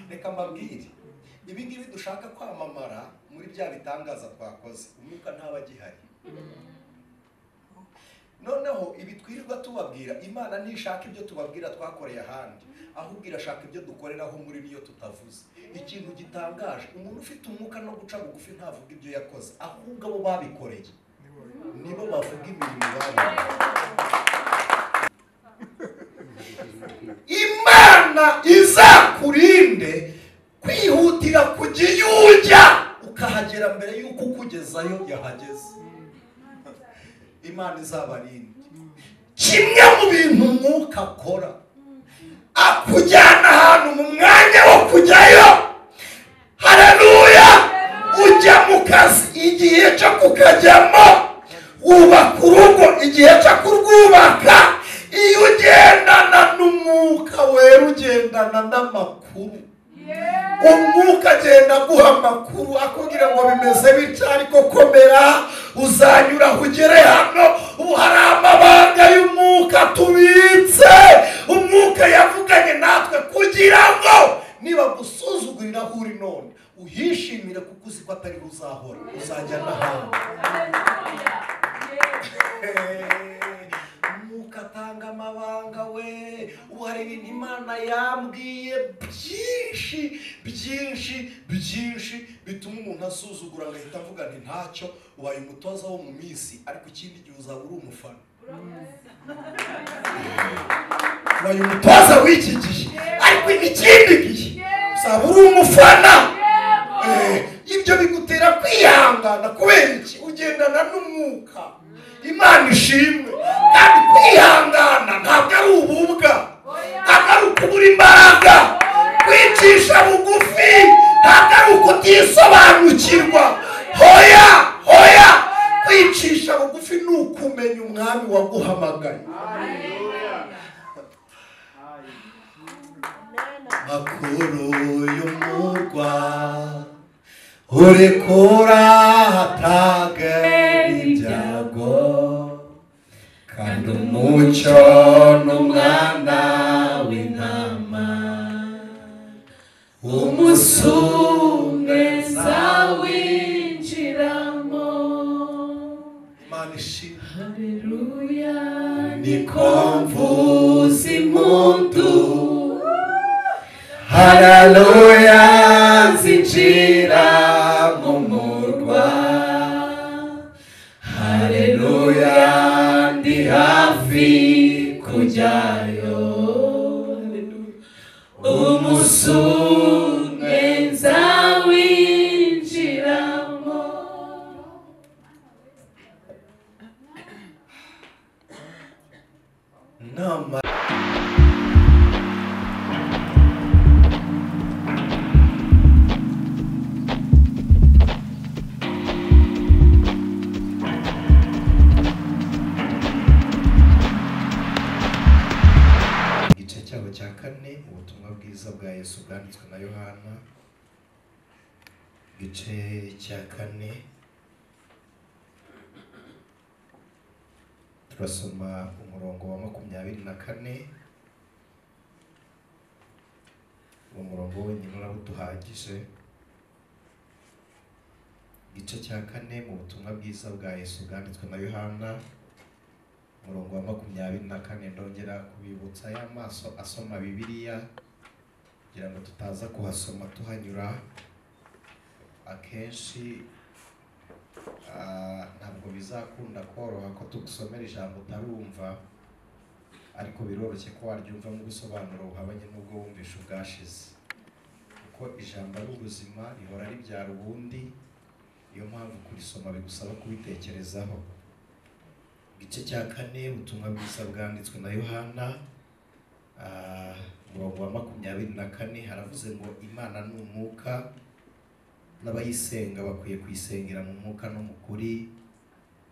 reka mbabwire ibi ngibi dushaka kwamamara muri bya bitangaza twakoze umwuka ntaba gihari. Noneho ibi twirirwa tubabwira Imana ntishaka ibyo tubabwira twakoreye ahandi, ahubwo irashaka ibyo dukoreraho muri niyo tutavuze. Ikintu gitangaje, umuntu ufite umwuka no guca bugufi ntavuga ibyo yakoze, ahubwo abo babikoreye nibo bavuga imirimo babikoreye. Imana izakurinde kwihutira kujya iyo ujya ukahagera mbere y'uko ukugezayo yahageze. Imana izabarinde. Kimwe mu bintu umwuka akora, akujyana ahantu mu mwanya wo kujyayo. Haleluya! Ujya mu kazi igihe cyo kukajyamo, wubaka urugo igihe cyo kurwubaka. Iyo ugendana n'umwuka wera ugendana n'amakuru. Umwuka agenda guha amakuru akubwira ngo bimeze bityo ariko komera uzanyura ugere hano. Ubu hari amabanga y'umwuka tubitse, umwuka yavuganye natwe kugira ngo niba gusuzugurira aho uri none uhishimire, kuko uzi ko atari uzahora, uzajya n'ahandi. Umwuka atanga amabanga we. Ubu hari ibintu Imana yambwiye byinshi bituma umuntu asuzugura agahita avuga nti ntacyo, ubaye umutoza wo mu minsi, ariko ikindi gihe uzaba uri umufana. Ubaye umutoza w'iki gihe, ariko ikindi gihe uzaba uri umufana. Ibyo bigutera kwihangana kubera iki? Ugendana n'umwuka. Imana ishimwe. Kandi kwihangana ntabwo ari ububwa, ntabwo ari ukubura imbaraga. Kwicisha bugufi ntabwo ari ukutisobanukirwa. Hoya kwicisha bugufi ni ukumenya umwami waguhamagaye. Makuru y'umurwa urekura hatagera ibyago, kandi umucyo n'umwana w'intama umusumeza winjiramo. Haleluya, niko mvuza impundu. Haleluya, nzinjira mu murwa. Haleluya, ndi hafi kujyayo. Umusumeza winjiramo. Nama cya kane, ubutumwa bwiza bwa Yesu bwanditswe na Yohana, igice cya kane. Turasoma umurongo wa 24. Uwo murongo wenyine urabuduhagije. Igice cya kane mu butumwa bwiza bwa Yesu bwanditswe na Yohana, umurongo wa 24. Ndongera kubibutsa ya maso asoma Bibiliya kugira ngo tutaza kuhasoma tuhanyura. Akenshi ntabwo bizakunda koroha ko tugusomera ijambo utarumva, ariko biroroshye ko waryumva mu gusobanura uhabanye n'ubwo wumvisha ubwashize, kuko ijambo ari ubuzima, rihora ribyara ubundi. Niyo mpamvu kurisoma bigusaba kubitekerezaho. Igice cya kane, ubutumwa bwiza bwanditswe na Yohana, umurongo wa 24. Haravuze ngo Imana ni umwuka, n'abayisenga bakwiye kuyisengera mu mwuka no mu kuri.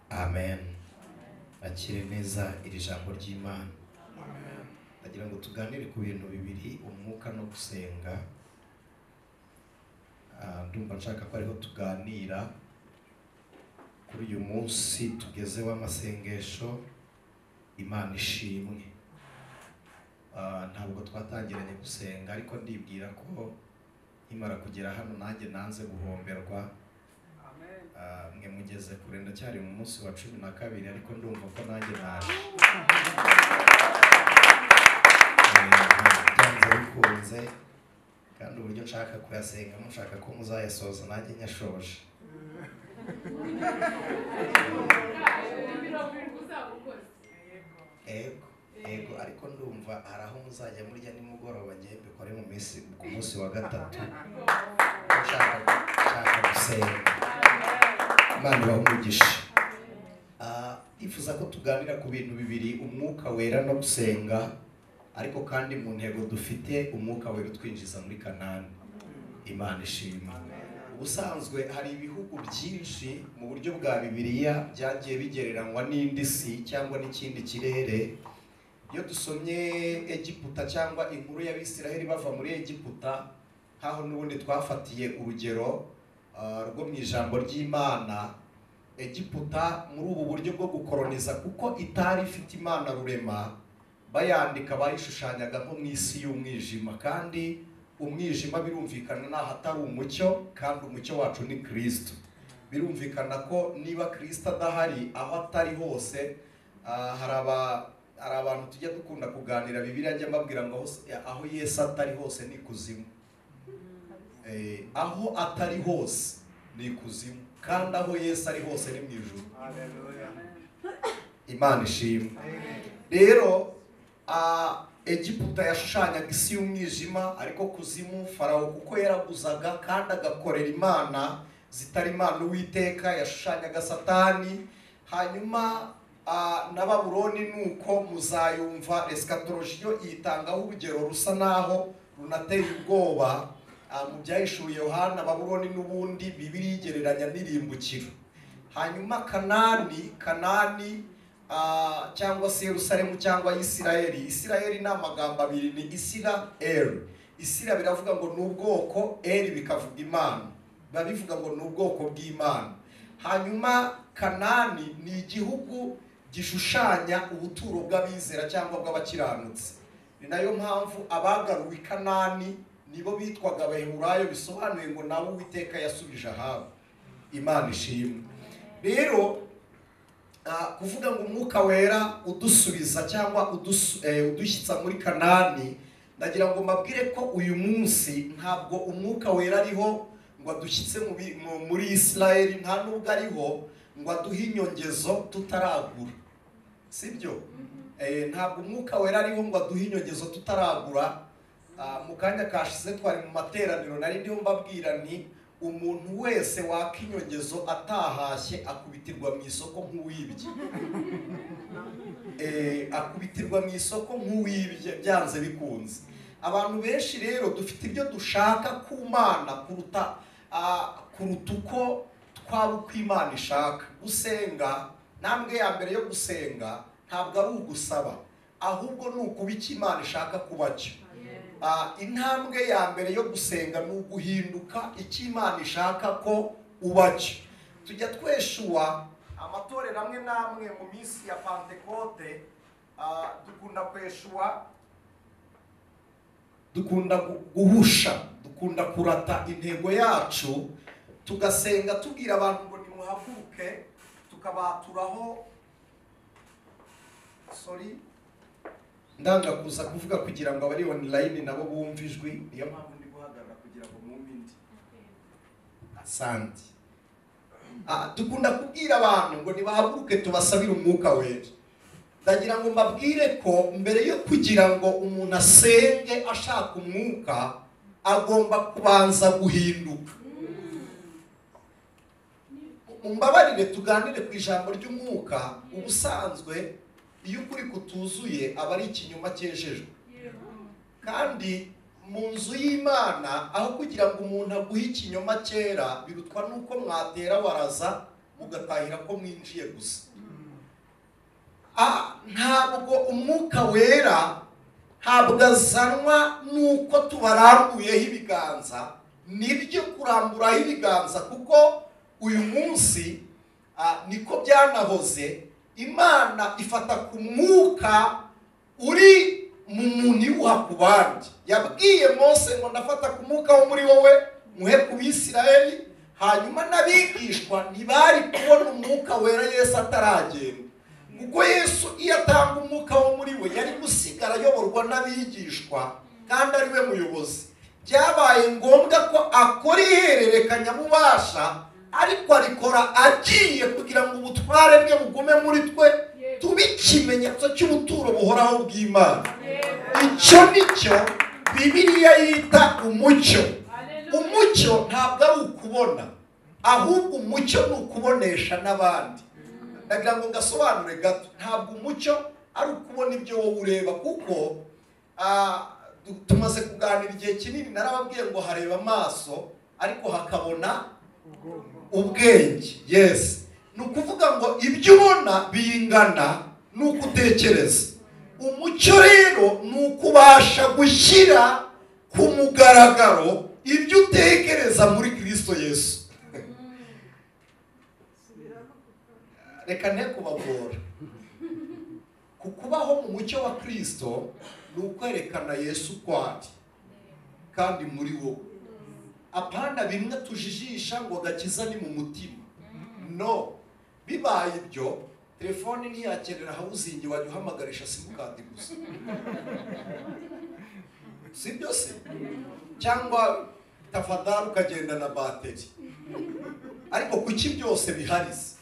Amen. Akire neza iri jambo ry'Imana. Ndagira ngo tuganire ku bintu bibiri, umwuka no gusenga. Ndumva nshaka ko ariho tuganira kuri uyu munsi tugezeho amasengesho. Imana ishimwe. Ntabwo twatangiranye gusenga, ariko ndibwira ko imara kugera hano nanjye nanze guhomberwa. Mwe mugeze kure ndacyari mu munsi wa 12 ariko ndumva ko nanjye naje. Byanze bikunze kandi uburyo nshaka kuyasenga mushaka ko muzayasoza nanjye nyashoje. Ego ariko ndumva hari aho muzajya murya nimugoroba ngiye mbikore mu munsi wa 3 nshaka gusenga. Imana ibahe ifuza ko tuganira ku bintu bibiri, umwuka wera no gusenga, ariko kandi mu ntego dufite umwuka wera utwinjiza muri Kanani. Imana ishimwe. Ubusanzwe hari ibihugu byinshi mu buryo bwa Bibiliya byagiye bigereranywa n'indi si cyangwa n'ikindi kirere. Iyo dusomye Egiputa cyangwa inkuru y'Abisiraheli bava muri Egiputa, haho n'ubundi twafatiye urugero rwo mu ijambo ry'Imana. Egiputa muri ubu buryo bwo gukoroniza kuko itari ifite Imana rurema, bayandika bayishushanyaga nko mu isi y'umwijima, kandi umwijima birumvikana naho atari umucyo, kandi umucyo wacu ni Kristo. Birumvikana ko niba Kristo adahari aho atari hose, hari abantu tujya dukunda kuganira Bibiliya njya mbabwira ngo aho Yesu atari hose ni kuzimu. Aho atari hose ni kuzimu, kandi aho Yesu ari hose ni mu ijuru. Imana ishimwe. Rero Egiputa yashushanyaga isi y'umwijima, ariko kuzimu Farawo kuko yaraguzaga kandi agakorera imana zitari Imana Uwiteka, yashushanyaga Satani. Hanyuma na Babuloni nuko muzayumva eschatologiyo yitangaho urugero rusa naho runateye ubwoba. Mu byahishuriye Yohana, Babuloni n'ubundi Bibiliya igereranya n'irimbukiro. Hanyuma Kanani cyangwa se Yerusalemu cyangwa Isirayeli. Isirayeli ni amagambo abiri, ni Isirayeli. Isirayeli biravuga ngo ni ubwoko, Eli bikavuga Imana, bivuga ngo ni ubwoko bw'Imana. Hanyuma Kanani ni igihugu gishushanya ubuturo bw'abizera cyangwa bw'abakiranutsi. Ni nayo mpamvu abagaruwe Kanani nibo bitwaga Abaheburayo, bisobanuye ngo nawe Uwiteka yasubije ahabo. Imana ishimwe. Rero kuvuga ngo umwuka wera udusubiza cyangwa udushyitsa muri Kanani, ndagira ngo mbabwire ko uyu munsi ntabwo umwuka wera ariho ngo adushyitse muri Isirayeli, nta nubwo ariho ngo aduhe inyongezo tutaragura. Sibyo? Ntabwo umwuka wera ariho ngo aduhe inyongezo tutaragura. Mu kanya kashize twari mu materaniro nari ndiho mbabwira ni umuntu wese waka inyongezo atahashye akubitirwa mu isoko nk'uwibye. Akubitirwa mu isoko nk'uwibye byanze bikunze. Abantu benshi rero dufite ibyo dushaka ku Mana kuruta uko twaba uko Imana ishaka. Gusenga, ntambwe ya mbere yo gusenga ntabwo ari ugusaba, ahubwo ni ukuba icyo Imana ishaka kuba cyo. Intambwe ya mbere yo gusenga ni uguhinduka icyo Imana ishaka ko uba cyo. Tujya tweshuwa amatorero amwe n'amwe mu minsi ya Pentekote, dukunda kweshuwa, dukunda guhusha, dukunda kurata intego yacu, tugasenga tubwira abantu ngo nimuhaguruke, tukabaturaho ndanga kuza kuvuga kugira ngo abari online nabo bumve ijwi, niyo mpamvu ndi guhagarara kugira ngo mwumve indi. Asante. Dukunda kubwira abantu ngo nibahaguruke tubasabire umwuka wera. Ndagira ngo mbabwire ko mbere yo kugira ngo umuntu asenge ashaka umwuka, agomba kubanza guhinduka. Mumbabarire tuganire ku ijambo ry'umwuka. Ubusanzwe iyo ukuri kutuzuye aba ari ikinyoma cyejejwe, kandi mu nzu y'Imana aho kugira ngo umuntu aguhe ikinyoma cyera, birutwa nuko mwatera waraza mugatahira ko mwinjiye gusa. Ntabwo umwuka wera ntabwo azanwa nuko tubarambuyeho ibiganza. Nibyo kuramburaho ibiganza, kuko uyu munsi niko byanahoze. Imana ifata ku mwuka uri mu muntu iwuha ku bandi. Yabwiye Mose ngo ndafata ku mwuka wo muri wowe muhe ku Bisirayeli, hanyuma n'abigishwa ntibari kubona umwuka wera Yesu ataragenda, kuko Yesu iyo atanga umwuka wo muri we yari gusigara ayoborwa n'abigishwa kandi ari we muyobozi. Byabaye ngombwa ko akora ihererekanya mubasha, ariko arikora agiye kugira ngo ubutware bwe bugume muri twe, tube ikimenyetso cy'ubuturo buhoraho bw'Imana. Icyo nicyo Bibiliya yita umucyo. Umucyo ntabwo ari ukubona, ahubwo umucyo ni ukubonesha n'abandi. Ndagira ngo ngasobanure gato, ntabwo umucyo ari ukubona ibyo wowe ureba, kuko tumaze kuganira igihe kinini narababwiye ngo hareba amaso ariko hakabona ubwenge. Yes, ni ukuvuga ngo ibyo ubona bingana nuko utekereza. Umucyo rero ni ukubasha gushyira ku mugaragaro ibyo utekereza muri Kristo Yesu. Reka ne kubagora, kukubaho mu mucyo wa Kristo ni ukwerekana Yesu kwandi kandi muri wowe. Apana bimwe tujijisha ngo gakiza ni mu mutima. No, bibaye ibyo telefone ntiyakenera hawuzingi wajya uhamagarisha simukadi gusa, si byo se? Cyangwa tafadhali ukagenda na bateri. Ariko kuki byose biharize?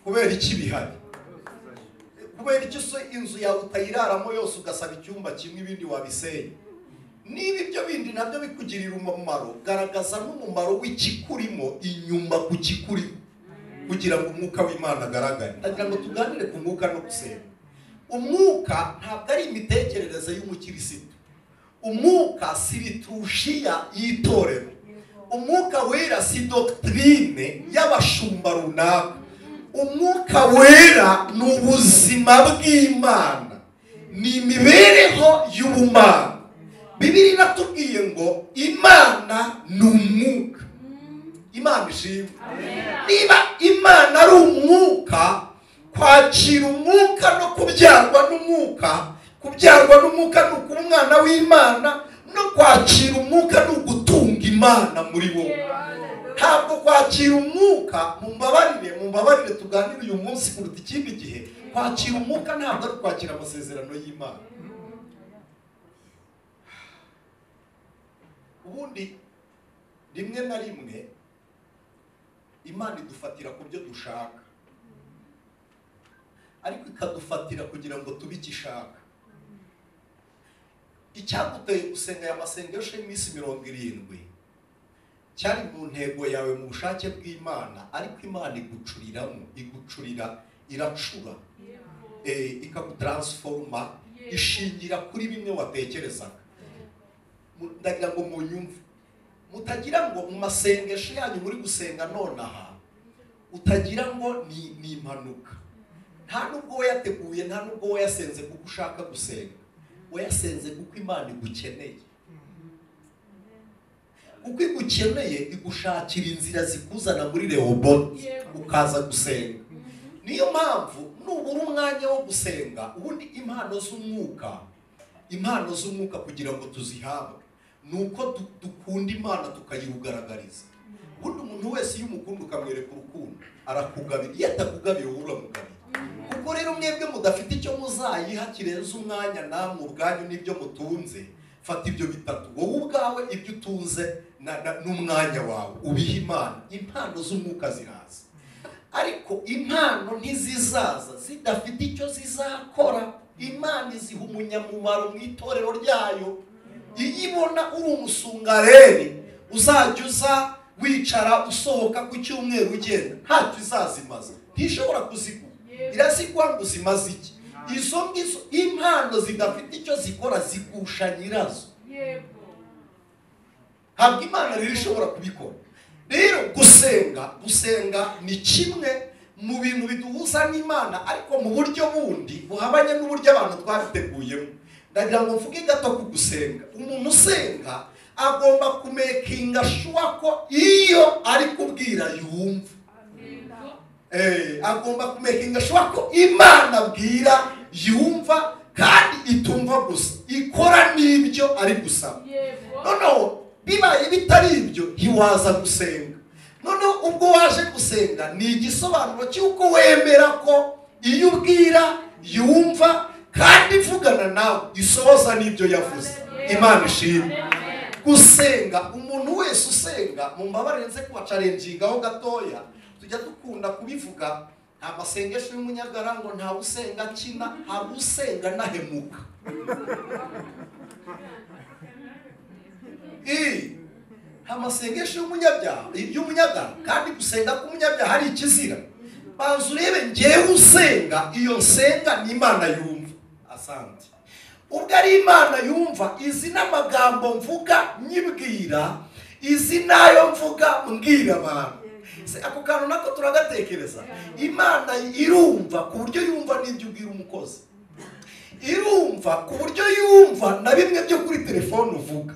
Kubera iki bihari? Kubera iki so inzu yawe utayiraramo yose ugasaba icyumba kimwe ibindi wabisenya? Niba ibyo bindi nabyo bikugirira umumaro, garagaza n'umumaro w'ikikurimo inyuma ku kikurimo, kugira ngo umwuka w'Imana agaragare. Ndagira ngo tuganire ku mwuka no gusenga. Umwuka ntabwo ari imitekerereze y'umukirisitu. Umwuka si liturushiya y'itorero. Umwuka wera si doctrine y'abashumba runaka. Umwuka wera ni ubuzima bw'Imana, ni imibereho y'ubumana. Bibiliya iratubwiye ngo Imana ni umwuka. Imana ishimwe. Niba Imana ari umwuka, kwakira umwuka no kubyarwa n'umwuka, kubyarwa n'umwuka ni ukuba umwana w'Imana, no kwakira umwuka ni ugutunga Imana muri wowe. Ntabwo kwakira umwuka, mumbabarire tuganire uyu munsi kuruta ikindi gihe, kwakira umwuka ntabwo ari kwakira amasezerano y'Imana. Ubundi rimwe na rimwe Imana idufatira ku byo dushaka, ariko ikadufatira kugira ngo tube icyo ishaka. Icyaguteye gusenga aya masengesho y'iminsi 70 cyari mu ntego yawe, mu bushake bw'Imana, ariko Imana igucurira, iracura, ikagutransforma, ishingira kuri bimwe watekerezaga. Ndagira ngo munyumve, mutagira ngo mu masengesho yanyu muri gusenga nonaha utagira ngo ni impanuka. Nta nubwo we yateguye, nta nubwo we yasenze kuko ushaka gusenga, we yasenze kuko Imana igukeneye. Kuko igukeneye, igushakira inzira zikuzana muri Rehoboth ukaza gusenga. Niyo mpamvu nubura umwanya wo gusenga, ubundi impano z'umwuka kugira ngo tuzihabwe nuko dukunda Imana tukayirugaragariza. Ubundi umuntu wese iyo umukunda ukamwereka urukundo arakugabira, iyo atakugabiye uramugabira. Kuko rero mwebwe mudafite icyo muzayiha kirenze umwanya namwe ubwanyu n'ibyo mutunze, fata ibyo bitatu, wowe ubwawe ibyo utunze n'umwanya wawe ubiha Imana. Impano z'umwuka ziraza, ariko impano ntizizaza zidafite icyo zizakora. Imana iziha umunyamumaro mu itorero ryayo. Iyo ibona uri umusungareri, uzajya uza wicara usohoka ku cyumweru ugenda, ntacyo izazimaza, ntishobora kuzigura. Irazigwa ngo zimaze iki? Izo ngizo impano zidafite icyo zikora zigusha nyirazo. Ntabwo Imana rero ishobora kubikora. Rero gusenga ni kimwe mu bintu biduhuza n'Imana, ariko mu buryo bundi buhabanye n'uburyo abantu twabiteguyemo. Ndagira ngo mvuge gato ku gusenga. Umuntu usenga agomba kumekinga shuwa ko iyo ari kubwira yumva. Agomba kumekinga shuwa ko Imana abwira yumva, kandi itumva gusa, ikora n'ibyo ari gusaba. Noneho bibaye bitari ibyo ntiwaza gusenga. Noneho ubwo waje gusenga ni igisobanuro cy'uko wemera ko iyo ubwira yumva kandi ivugana nawe isohoza n'ibyo yavuze. Imana ishimwe. Gusenga, umuntu wese usenga, mu mbabare nze kubacarenjingaho gatoya, tujya dukunda kubivuga, nta masengesho y'umunyagara ngo nta usenga kina, nta usenga nahemuka. Nta masengesho y'umunyagara, kandi gusenga k'umunyabyaha hari ikizira. Banza urebe ngewe usenga, iyo nsenga ni Imana yumva. Asante. Ubwo ari Imana yumva, izi n'amagambo mvuga nyibwira, izi nayo mvuga mbwira abantu. Ako kantu nako turagatekereza. Imana irumva ku buryo yumva n'ibyo ubwira umukozi. Irumva ku buryo yumva na bimwe byo kuri telefone uvuga.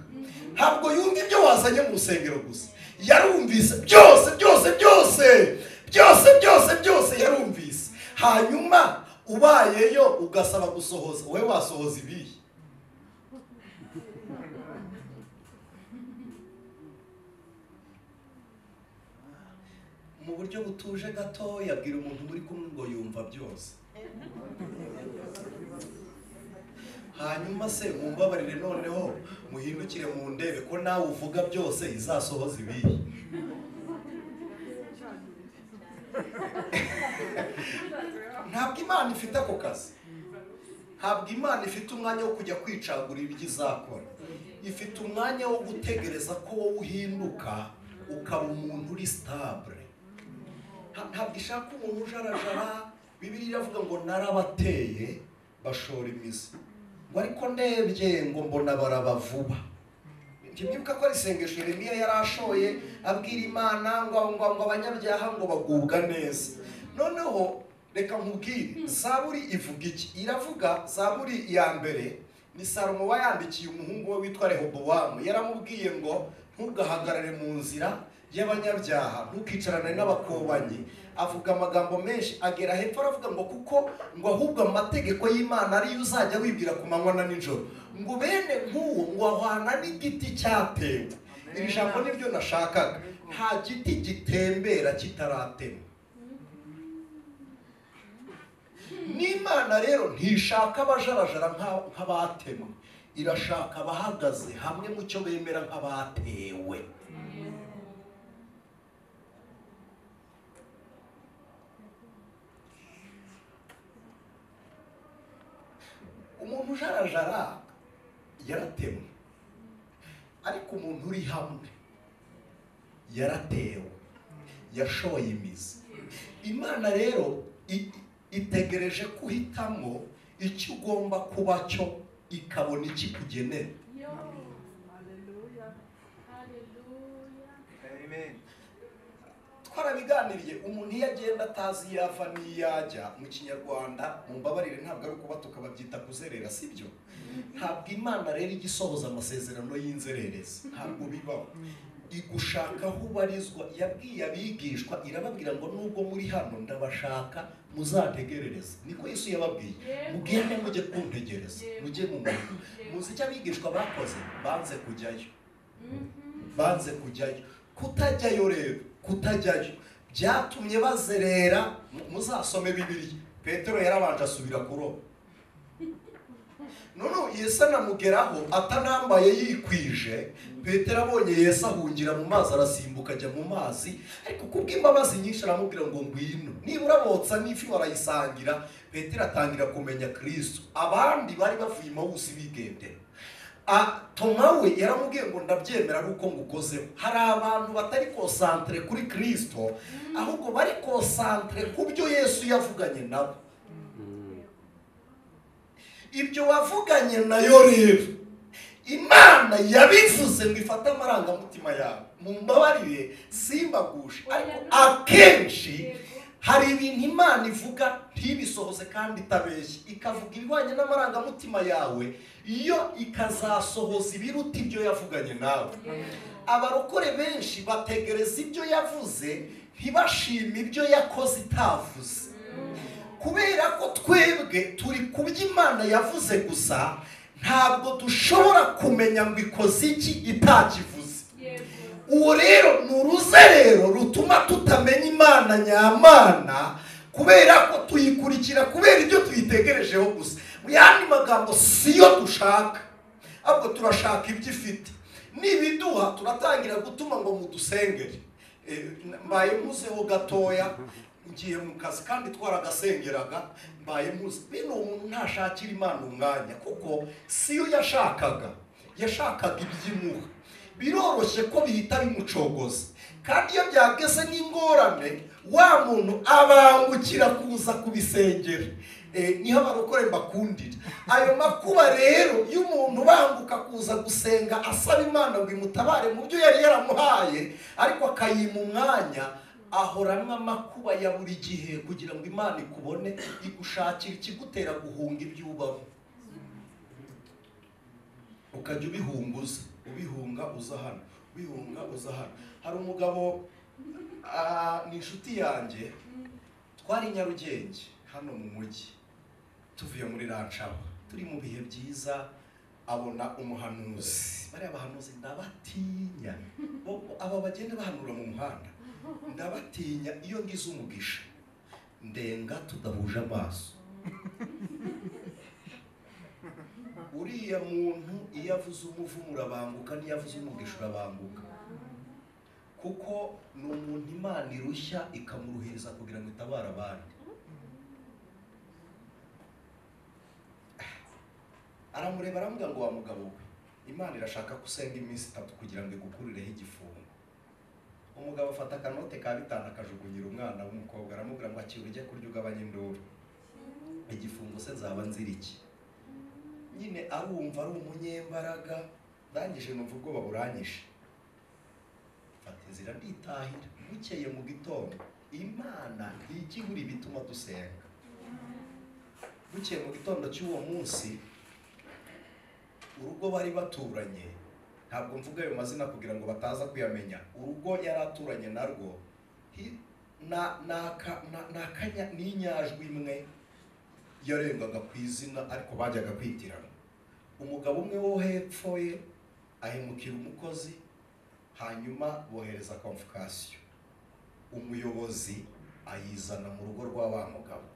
Ntabwo yumva ibyo wazanye mu rusengero gusa. Yarumvise byose yarumvise. Hanyuma ubayeyo ugasaba gusohoza, wowe wasohoza ibihe? Mu buryo butuje gato yabwira umuntu muri kumwe ngo yumva byose. Hanyuma se mumbabarire noneho muhindukire mu ndebe ko nawe uvuga byose izasohoza ibihe. Ntabwo Imana ifite ako kazi. Ntabwo Imana ifite umwanya wo kujya kwicagurira ibyo izakora. Ifite umwanya wo gutegereza ko wowe uhinduka ukaba umuntu uri stable. Ntabwo ishaka umuntu ujarajara. Bibiliya iravuga ngo narabateye bashora imizi, ngo ariko ndebye ngo mbona barabavuba. Ntimwibuka ko isengesho Yeremiya yarashoye abwira Imana ngo abanyabyaha ngo bagubwa neza. Noneho reka nkubwire, Zaburi ivuga iki? Iravuga, Zaburi ya mbere ni Salomo wayandikiye umuhungu we witwa Rehobowamu. Yaramubwiye ngo ntugahagarare mu nzira y'abanyabyaha, ntukicarane n'abakobanyi. Avuga amagambo menshi, agera hepfo aravuga ngo kuko ngo ahubwo amategeko y'Imana ariyo uzajya wibwira ku manywa na nijoro, ngo bene nk'uwo ngo ahwana n'igiti cyatewe. Iri jambo niryo nashakaga. Nta giti gitembera kitaratemwa. N'Imana rero ntishaka abajarajara nk'abatemwe, irashaka abahagaze hamwe mu cyo bemera nk'abatewe. Umuntu ujarajara yaratemwe, ariko umuntu uri hamwe yaratewe, yashoye imizi. Imana rero itegereje kuhitamo icyo ugomba kuba cyo, ikabona ikikugenera. Twarabiganiriye, umuntu iyo agenda atazi yava n'iyajya, mu Kinyarwanda mu mbabarire ntabwo ari ukuba tukababyita kuzerera, sibyo? Ntabwo Imana rero igisohoza amasezerano y'inzererezi, ntabwo bibaho. Igushaka aho ubarizwa. Yabwiye abigishwa, irababwira ngo nubwo muri hano ndabashaka muzantegerereze. Niko Yesu yababwiye, mugende mujye kuntegereza, mujye mu murimo. Muzi icyo abigishwa bakoze? Banze kujyayo. Kutajyayo rero, kutajyayo byatumye bazerera. Muzasome Bibiliya, Petero yarabanje asubira kuroba. Noneho Yesu anamugeraho atanambaye yikwije. Petero abonye Yesu ahungira mu mazi, arasimbuka ajya mu mazi, ariko kubw'imbabazi nyinshi aramubwira ngo ngwino, nibura botsa n'ifi barayisangira. Petero atangira kumenya Kristo. Abandi bari bavuye Emawusi bigendera. Toma we yaramubwiye ngo ndabyemera nuko ngukozeho. Hari abantu batari concentre kuri Kristo, ahubwo bari concentre ku byo Yesu yavuganye nabo. Ibyo wavuganye nayo rero Imana yabivuze ngo ifate amarangamutima yawe. Mumbabarire simbagushe, ariko akenshi hari ibintu Imana ivuga ntibisohoze kandi itabeshye, ikavuga ibihwanye n'amarangamutima yawe, iyo ikazasohoza ibiruta ibyo yavuganye nawe. Abarokore benshi bategereza ibyo yavuze, ntibashime ibyo yakoze itavuze. kubera ko twebwe turi kubyo Imana yavuze gusa, ntabwo dushobora kumenya ngo ikoze iki itakivuze. Uwo rero ni uruzerero rutuma tutamenya Imana nyamana, kubera ko tuyikurikira kubera ibyo tuyitegerejeho gusa. Mu yandi magambo siyo dushaka, ahubwo turashaka ibyo ifite. Nibiduha turatangira gutuma ngo mudusengere. Mbaye muzeho gatoya, ngiye mu kazi kandi twaragasengeraga, mbaye muze. Bino umuntu ntashakira Imana umwanya, kuko siyo yashakaga ibyimuha. Biroroshye ko bihita bimucogoza, kandi iyo byageze n'ingorane wa muntu abangukira kuza kubisengera. Niho barokore mbakundira. Ayo makuba rero y'umuntu banguka kuza gusenga asaba Imana ngo imutabare mu byo yari yaramuhaye, ariko akayima umwanya, ahoranwa amakuba ya buri gihe kugira ngo Imana ikubone, igushakira ikigutera guhunga ibyubamo. Ukajya ubihunga uza hano, ubihunga uza hano. Hari umugabo ni inshuti yanjye, twari Nyarugenge hano mu mujyi, tuvuye muri Ranchaba, turi mu bihe byiza, abona umuhanuzi. Bari abahanuzi ndabatinya, aba bagenda bahanura mu muhanda, ndabatinya. Iyo ngize umugisha ndenga tudahuje amaso. Uriya muntu iyo avuze umuvumo urabanguka, niyo avuze umugisha urabanguka, kuko ni umuntu Imana irushya ikamuruhiriza kugira ngo itabare abandi. Aramureba aramubwira ngo wa mugabo we, Imana irashaka gusenga iminsi 3 kugira ngo igukurireho igifungo. Umugabo afata akanote ka 5 akajugunyira umwana w'umukobwa, aramubwira ngo akira ujye kurya ugabanye induru. Igifungo se nzaba nzira iki? Nyine arumva ari umunyembaraga, ndangije numva ubwoba buranyishe. Fata inzira nditahira. Bukeye mu gitondo Imana igihuri bituma dusenga. Bukeye mu gitondo cy'uwo munsi, urugo bari baturanye, ntabwo mvuga ayo mazina kugira ngo bataza kuyamenya, urugo yari aturanye narwo n'inyajwi imwe yarengaga ku izina, ariko bajyaga kwitirana. Umugabo umwe wo hepfo ye ahemukira umukozi, hanyuma bohereza convocation. Umuyobozi ayizana mu rugo rwa wa mugabo.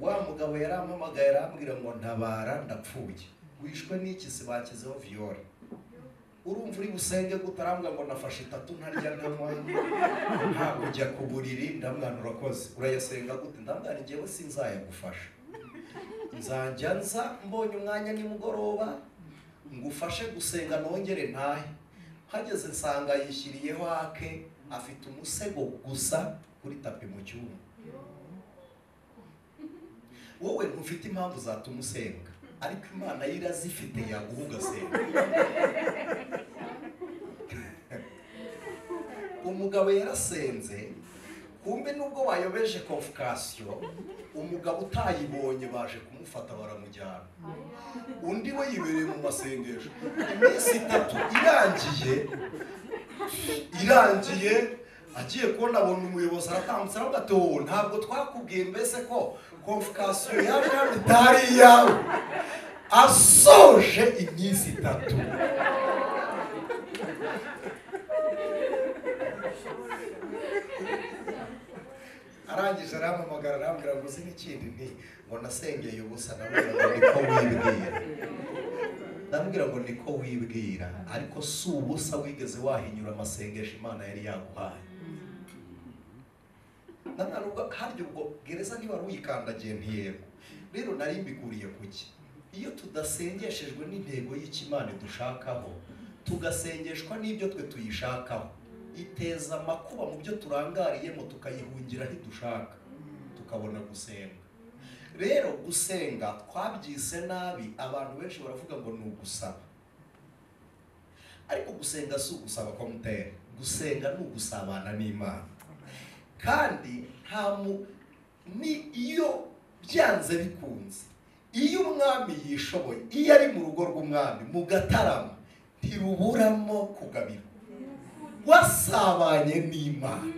Wa mugabo yarampamagaye arambwira ngo ntabara ndapfuye. Wishwe n'iki? Se bakizeho viole. Urumva uri busenge gutarambwa ngo nafashe 3 ntarya ndamwa, nta kujya ku buriri. Ndamwana urakoze, urayasenga gute? Ndamwana ngewe sinzayagufasha, nzajya nza mbonye umwanya nimugoroba ngufashe gusenga nongere ntahe. Hageze nsanga yishyiriyeho ake, afite umusego gusa kuri tapi mu cyumba. Wowe ntufite impamvu zatuma usenga, ariko Imana yirazifite yaguha ugasenga. Umugabo yarasenze, kumbe nubwo wayobeje convocation, umugabo utayibonye baje kumufata baramujyana. Undi we yibereye mu masengesho. Iminsi 3 irangiye, agiye kubona abona umuyobozi aratambutse aravuga ati wowe ntabwo twakubwiye mbese ko convocation yaje hano itari iyawe? Asoje iminsi 3. Arangije arampamagara arambwira ngo uzi n'ikindi nti ngo nasengeye ubusa. Ndamubwira ngo niko wibwira, ariko si ubusa wigeze wahinyura amasengesho Imana yari yaguhaye. Nubwo haryo ubwo gereza niba ruyikandagiye ntiyego. Rero nari mbikuriye kuki? Iyo tudasengeshejwe n'intego y'Imana dushakaho, tugasengeshwa n'ibyo twe tuyishakaho, iteza amakuba mu byo turangariyemo tukayihungira ntidushaka, tukabona gusenga. Rero gusenga twabyise nabi, abantu benshi baravuga ngo ni ugusaba. Ariko gusenga si ugusaba ko mutera, gusenga ni ugusabana n'Imana. Kandi ni iyo byanze bikunze, iyo umwami yishoboye, iyo ari mu rugo rw'umwami mu gatarama, ntiruburamo kugabirwa. Wasabanye n'Imana,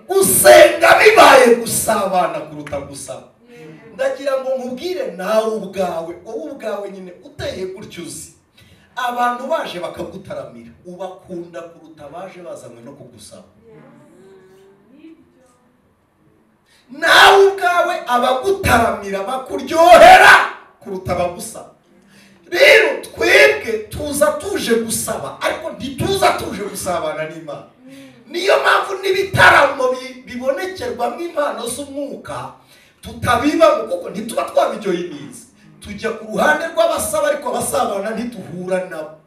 usenga bibaye gusabana kuruta gusaba. Ndagira ngo nkubwire nawe ubwawe, wowe ubwawe nyine uteye gutyo uzi abantu baje bakagutaramira ubakunda kuruta baje bazanywe no kugusaba. Nawe ubwawe abagutaramira bakuryohera kuruta abagusaba. Rero twebwe tuza tuje gusaba ariko ntituza tuje gusabana n'Imana. Niyo mpamvu n'ibitaramo bibonekerwamo impano z'umwuka tutabibamo kuko ntituba twabiryoye neza. Tujya ku ruhande rw'abasaba ariko abasabana ntituhura nabo.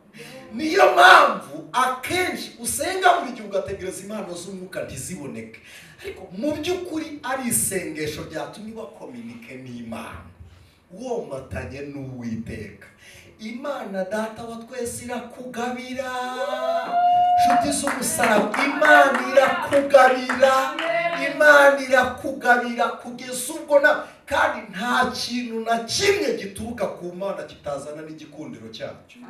Niyo mpamvu akenshi usenga buri gihe ugategereza impano z'umwuka ntiziboneke, ariko mu by'ukuri ari isengesho ryatumye bakominike n'Imana, womatanye n'Uwiteka. Imana data wa twese irakugabira, nshuti z'umusaraba, Imana irakugabira, Imana irakugabira kugeza ubwo kandi nta kintu na kimwe gituruka ku Mana kitazana n'igikundiro cyacyo.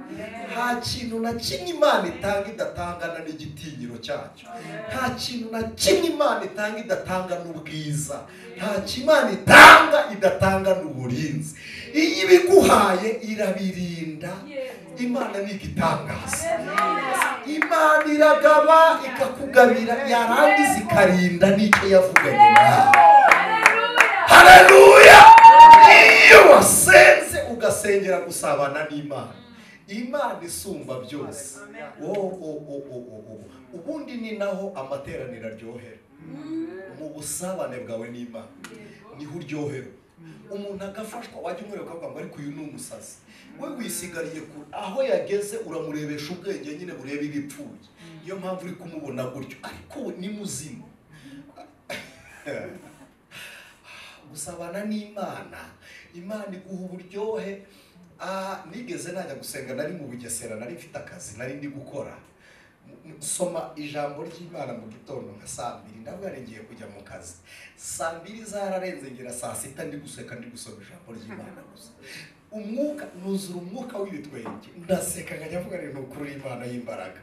Nta kintu na kimwe Imana itanga idatangana n'igitinyiro cyacyo. Nta kintu na kimwe Imana itanga idatanga n'ubwiza. Nta kimana itanga idatanga n'uburinzi. Iyi biguhaye irabirinda. Imana ni igitangaza. Imana iragaba ikakugabira, yarangiza ikarinda n'icyo yavuganye nawe. Haleluya! Iyo wasenze ugasengera gusabana n'Imana, Imana isumba byose. Ubundi ni naho amateraniro aryohera, mu busabane bwawe n'Imana niho uryohera. Umuntu agafashwa wajya umureba ukavuga ngo ariko uyu ni umusazi, we wisigariye kure, aho yageze uramurebesha ubwenge nyine bureba ibipfuye. Niyo mpamvu uri kumubona gutyo, ariko we ni muzima. Gusabana n'Imana, Imana iguha uburyohe. Nigeze najya gusenga, nari mu Bugesera, nari mfite akazi nari ndi gukora, soma ijambo ry'Imana mu gitondo nka 2:00, ndavuga ngiye kujya mu kazi. 2:00 zararenze ngera 6:00 ndi guseka, ndi gusoma ijambo ry'Imana gusa. Umwuka nuzura umwuka w'ibitwenge, ndaseka nkajya mvuga ni ukuri Imana y'Imbaraga.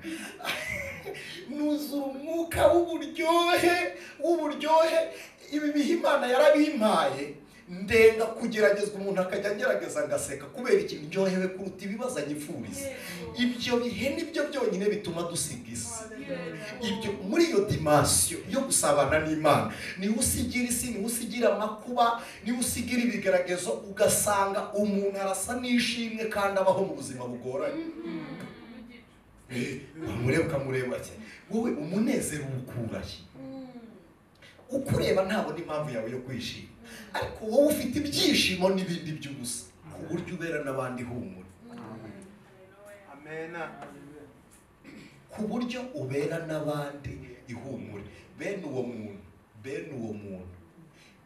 Nuzura umwuka w'uburyohe, ibi bihe Imana yarabimpaye, ndenga kugeragezwa umuntu akajya ngerageza ngaseka kubera ikintu ndyohewe kuruta ibibazo anyifuriza. Ibyo bihe nibyo byonyine bituma dusiga isi. Ibyo muri iyo dimension yo gusabana n'Imana niho usigira isi, niho usigira amakuba, niho usigira ibigeragezo, ugasanga umuntu arasa n'ishimwe kandi abaho mu buzima bugoranye. Ukamureba ati wowe umunezero ukurahe? Ukureba ntabwo n'impamvu yawe yo kwishima, ariko wowe ufite ibyishimo n'ibindi by'ubusa ku buryo ubera n'abandi ihumure. Amena. Ku buryo ubera n'abandi ihumure. Bene uwo muntu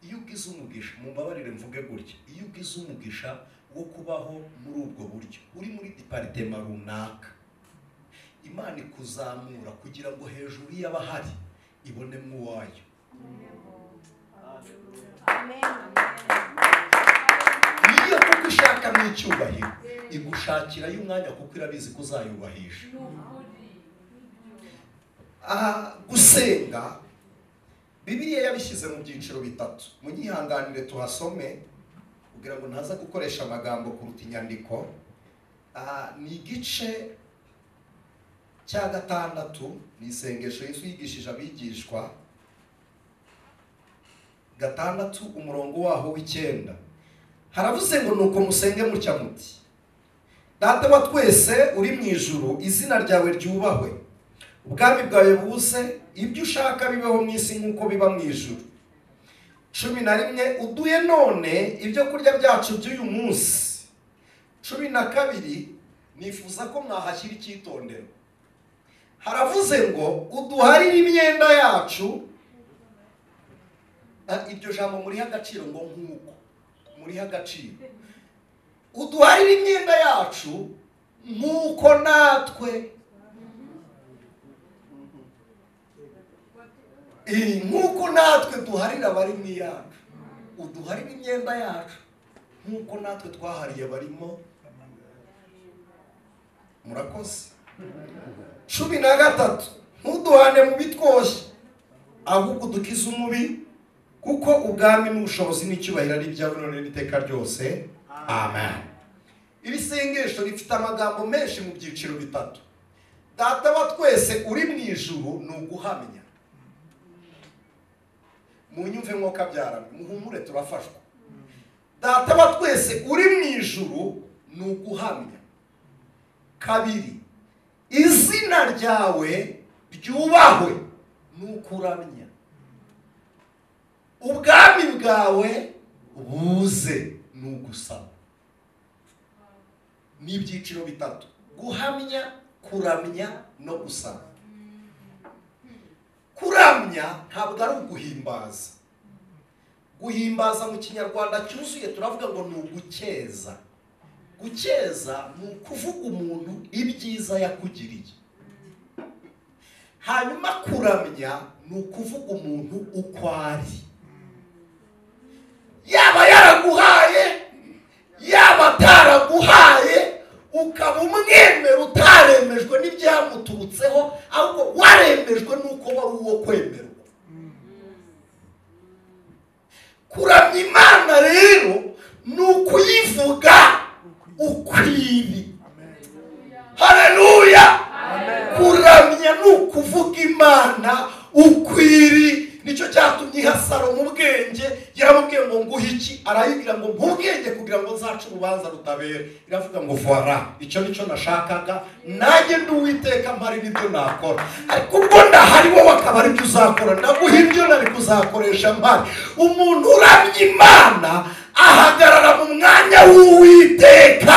iyo ugize umugisha, mumbabarire mvuge gutya, iyo ugize umugisha wo kubaho muri ubwo buryo, uri muri departema runaka, Imana ikuzamura kugira ngo hejuru y'abahari ibonemo uwayo. Iyo kuko ishaka n'icyubahiro igushakira y'umwanya kuko irabizi ko uzayubahisha. Gusenga Bibiliya yabishyize mu byiciro bitatu. Munyihanganire tuhasome kugira ngo ntaza gukoresha amagambo kuruta inyandiko. Ni igice cya 6, ni isengesho Yesu yigishije abigishwa. 6 umurongo waho w'9 haravuze ngo nuko musenge mutya muti: Data wa twese uri mu ijuru, izina ryawe ryubahwe, ubwami bwawe buze, ibyo ushaka bibeho mu isi nk'uko biba mu ijuru. 11 uduhe none ibyo kurya byacu by'uyu munsi. 12 nifuza ko mwahashyira icyitondero, haravuze ngo uduharire imyenda yacu. Ibyo jambo muri agaciro ngo nk'uko muri agaciro, uduharire imyenda yacu nk'uko natwe duharira abari mu yacu. Uduharire imyenda yacu nk'uko natwe twahariye barimo. Murakoze. 13 ntuduhane mu bitwoshye ahubwo dukize umubi, kuko ubwami n'ubushobozi n'icyubahiro ari ibyawe none n'iteka ryose. Amen. Iri sengesho rifite amagambo menshi mu byiciro bitatu. Data wa twese uri mu ijuru ni uguhamya. Munyumve mwuka byarame, muhumure turafashwa. Data wa twese uri mu ijuru ni uguhamya. Kabiri, izina ryawe ryubahwe ni ukuramya. Ubwami bwawe buze ni ugusaba. Ni ibyiciro bitatu: guhamya, kuramya no gusaba. Kuramya ntabwo ari uguhimbaza. Guhimbaza mu kinyarwanda cyuzuye turavuga ngo ni ugukeza. Gukeza ni ukuvuga umuntu ibyiza yakugiriye. Hanyuma kuramya ni ukuvuga umuntu uko ari. Yaba yaraguhaye, yaba ataraguhaye, ukaba umwemera utaremejwe n'ibyamuturutseho, ahubwo waremejwe n'uko wari uwo kwemerwa. Kuramya Imana rero ni ukuyivuga ukwiri. Haleluya. Kuramya ni ukuvuga Imana ukwiri. Nicyo cyatumye ihasaro mu bwenge, yaramubwiye ngo nguhe iki, arayibwira ngo mpubwenge kugira ngo nzace urubanza rutabera. Iravuga ngo voilà, icyo nicyo nashakaga, nanjye ndi Uwiteka mpari n'ibyo nakora. Ariko ubwo ndahari wowe akaba ari byo uzakora, ndaguha ibyo nari kuzakoresha mpari. Umuntu uramya Imana ahagarara mu mwanya w'Uwiteka.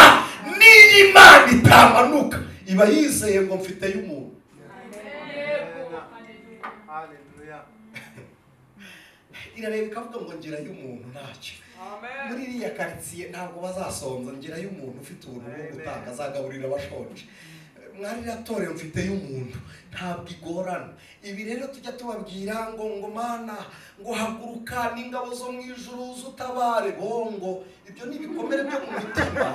N'iyi Imana itamanuka iba yizeye ngo mfite y'umuntu. Irareba ikavuga ngo ngira y'umuntu ntacyo. Muri iriya karitsiye ntabwo bazasonza, ngira y'umuntu ufite ubuntu bwo gutanga, azagaburira abashonje. Mwari ratorewe mfite y'umuntu, ntabwo igorana. Ibi rero tujya tubabwira ngo Mana ngo haguruka n'ingabo zo mu ijuru utabare. Bongo ibyo ni ibikomere byo mu mutima.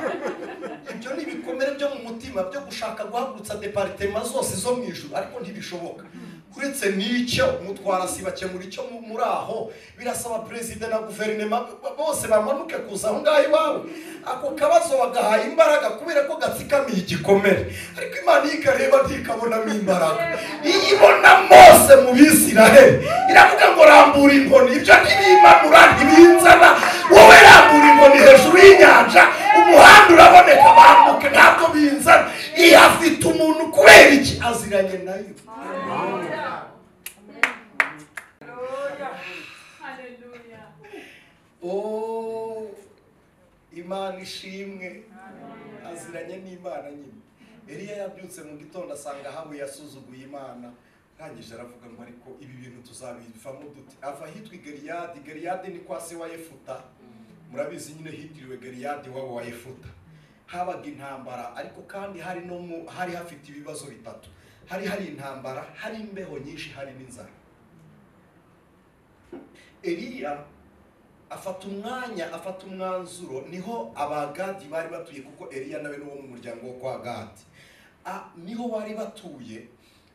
Ibyo ni ibikomere byo mu mutima byo gushaka guhagurutsa departement zose zo mu ijuru, ariko ntibishoboka. Uretse n'icyo mutwara sibakemura icyo muri aho, birasaba perezida na guverinoma bose bamanuke kuza aho ngaho iwawe. Ako kabazo bagahaye imbaraga kubera ko gatsikamiye igikomere, ariko Imana ikareba ntikabonamo imbaraga. Iyibona Mose mu Bisiraheli iravuga ngo rambura inkoni, ibyo ntibimanura ntibinzana, wowe rambura inkoni hejuru y'inyanja, umuhanda uraboneka bambuke, ntabwo binzana. Iyo afite umuntu kubera iki? Aziranye nayo. Oh, Imana ishimwe. Aziranye n'Imana nyine. Eliya yabyutse mu gitondo asanga Ahabu yasuzuguye Imana, rangije aravuga ngo ariko ibi bintu tuzabivamo dute? Ava hitwa Gileyadi. Gileyadi ni kwa se wa Yefuta. Murabizi nyine hitiriwe Gileyadi wabo wa Yefuta. Habaga intambara, ariko kandi hari hafite ibibazo bitatu. Hari intambara, hari imbeho nyinshi, hari n'inzara. Eliya afata umwanya, afata umwanzuro, niho abagadi bari batuye, kuko Eliya nawe n'uwo mu muryango wo kwa Gadi. Niho bari batuye.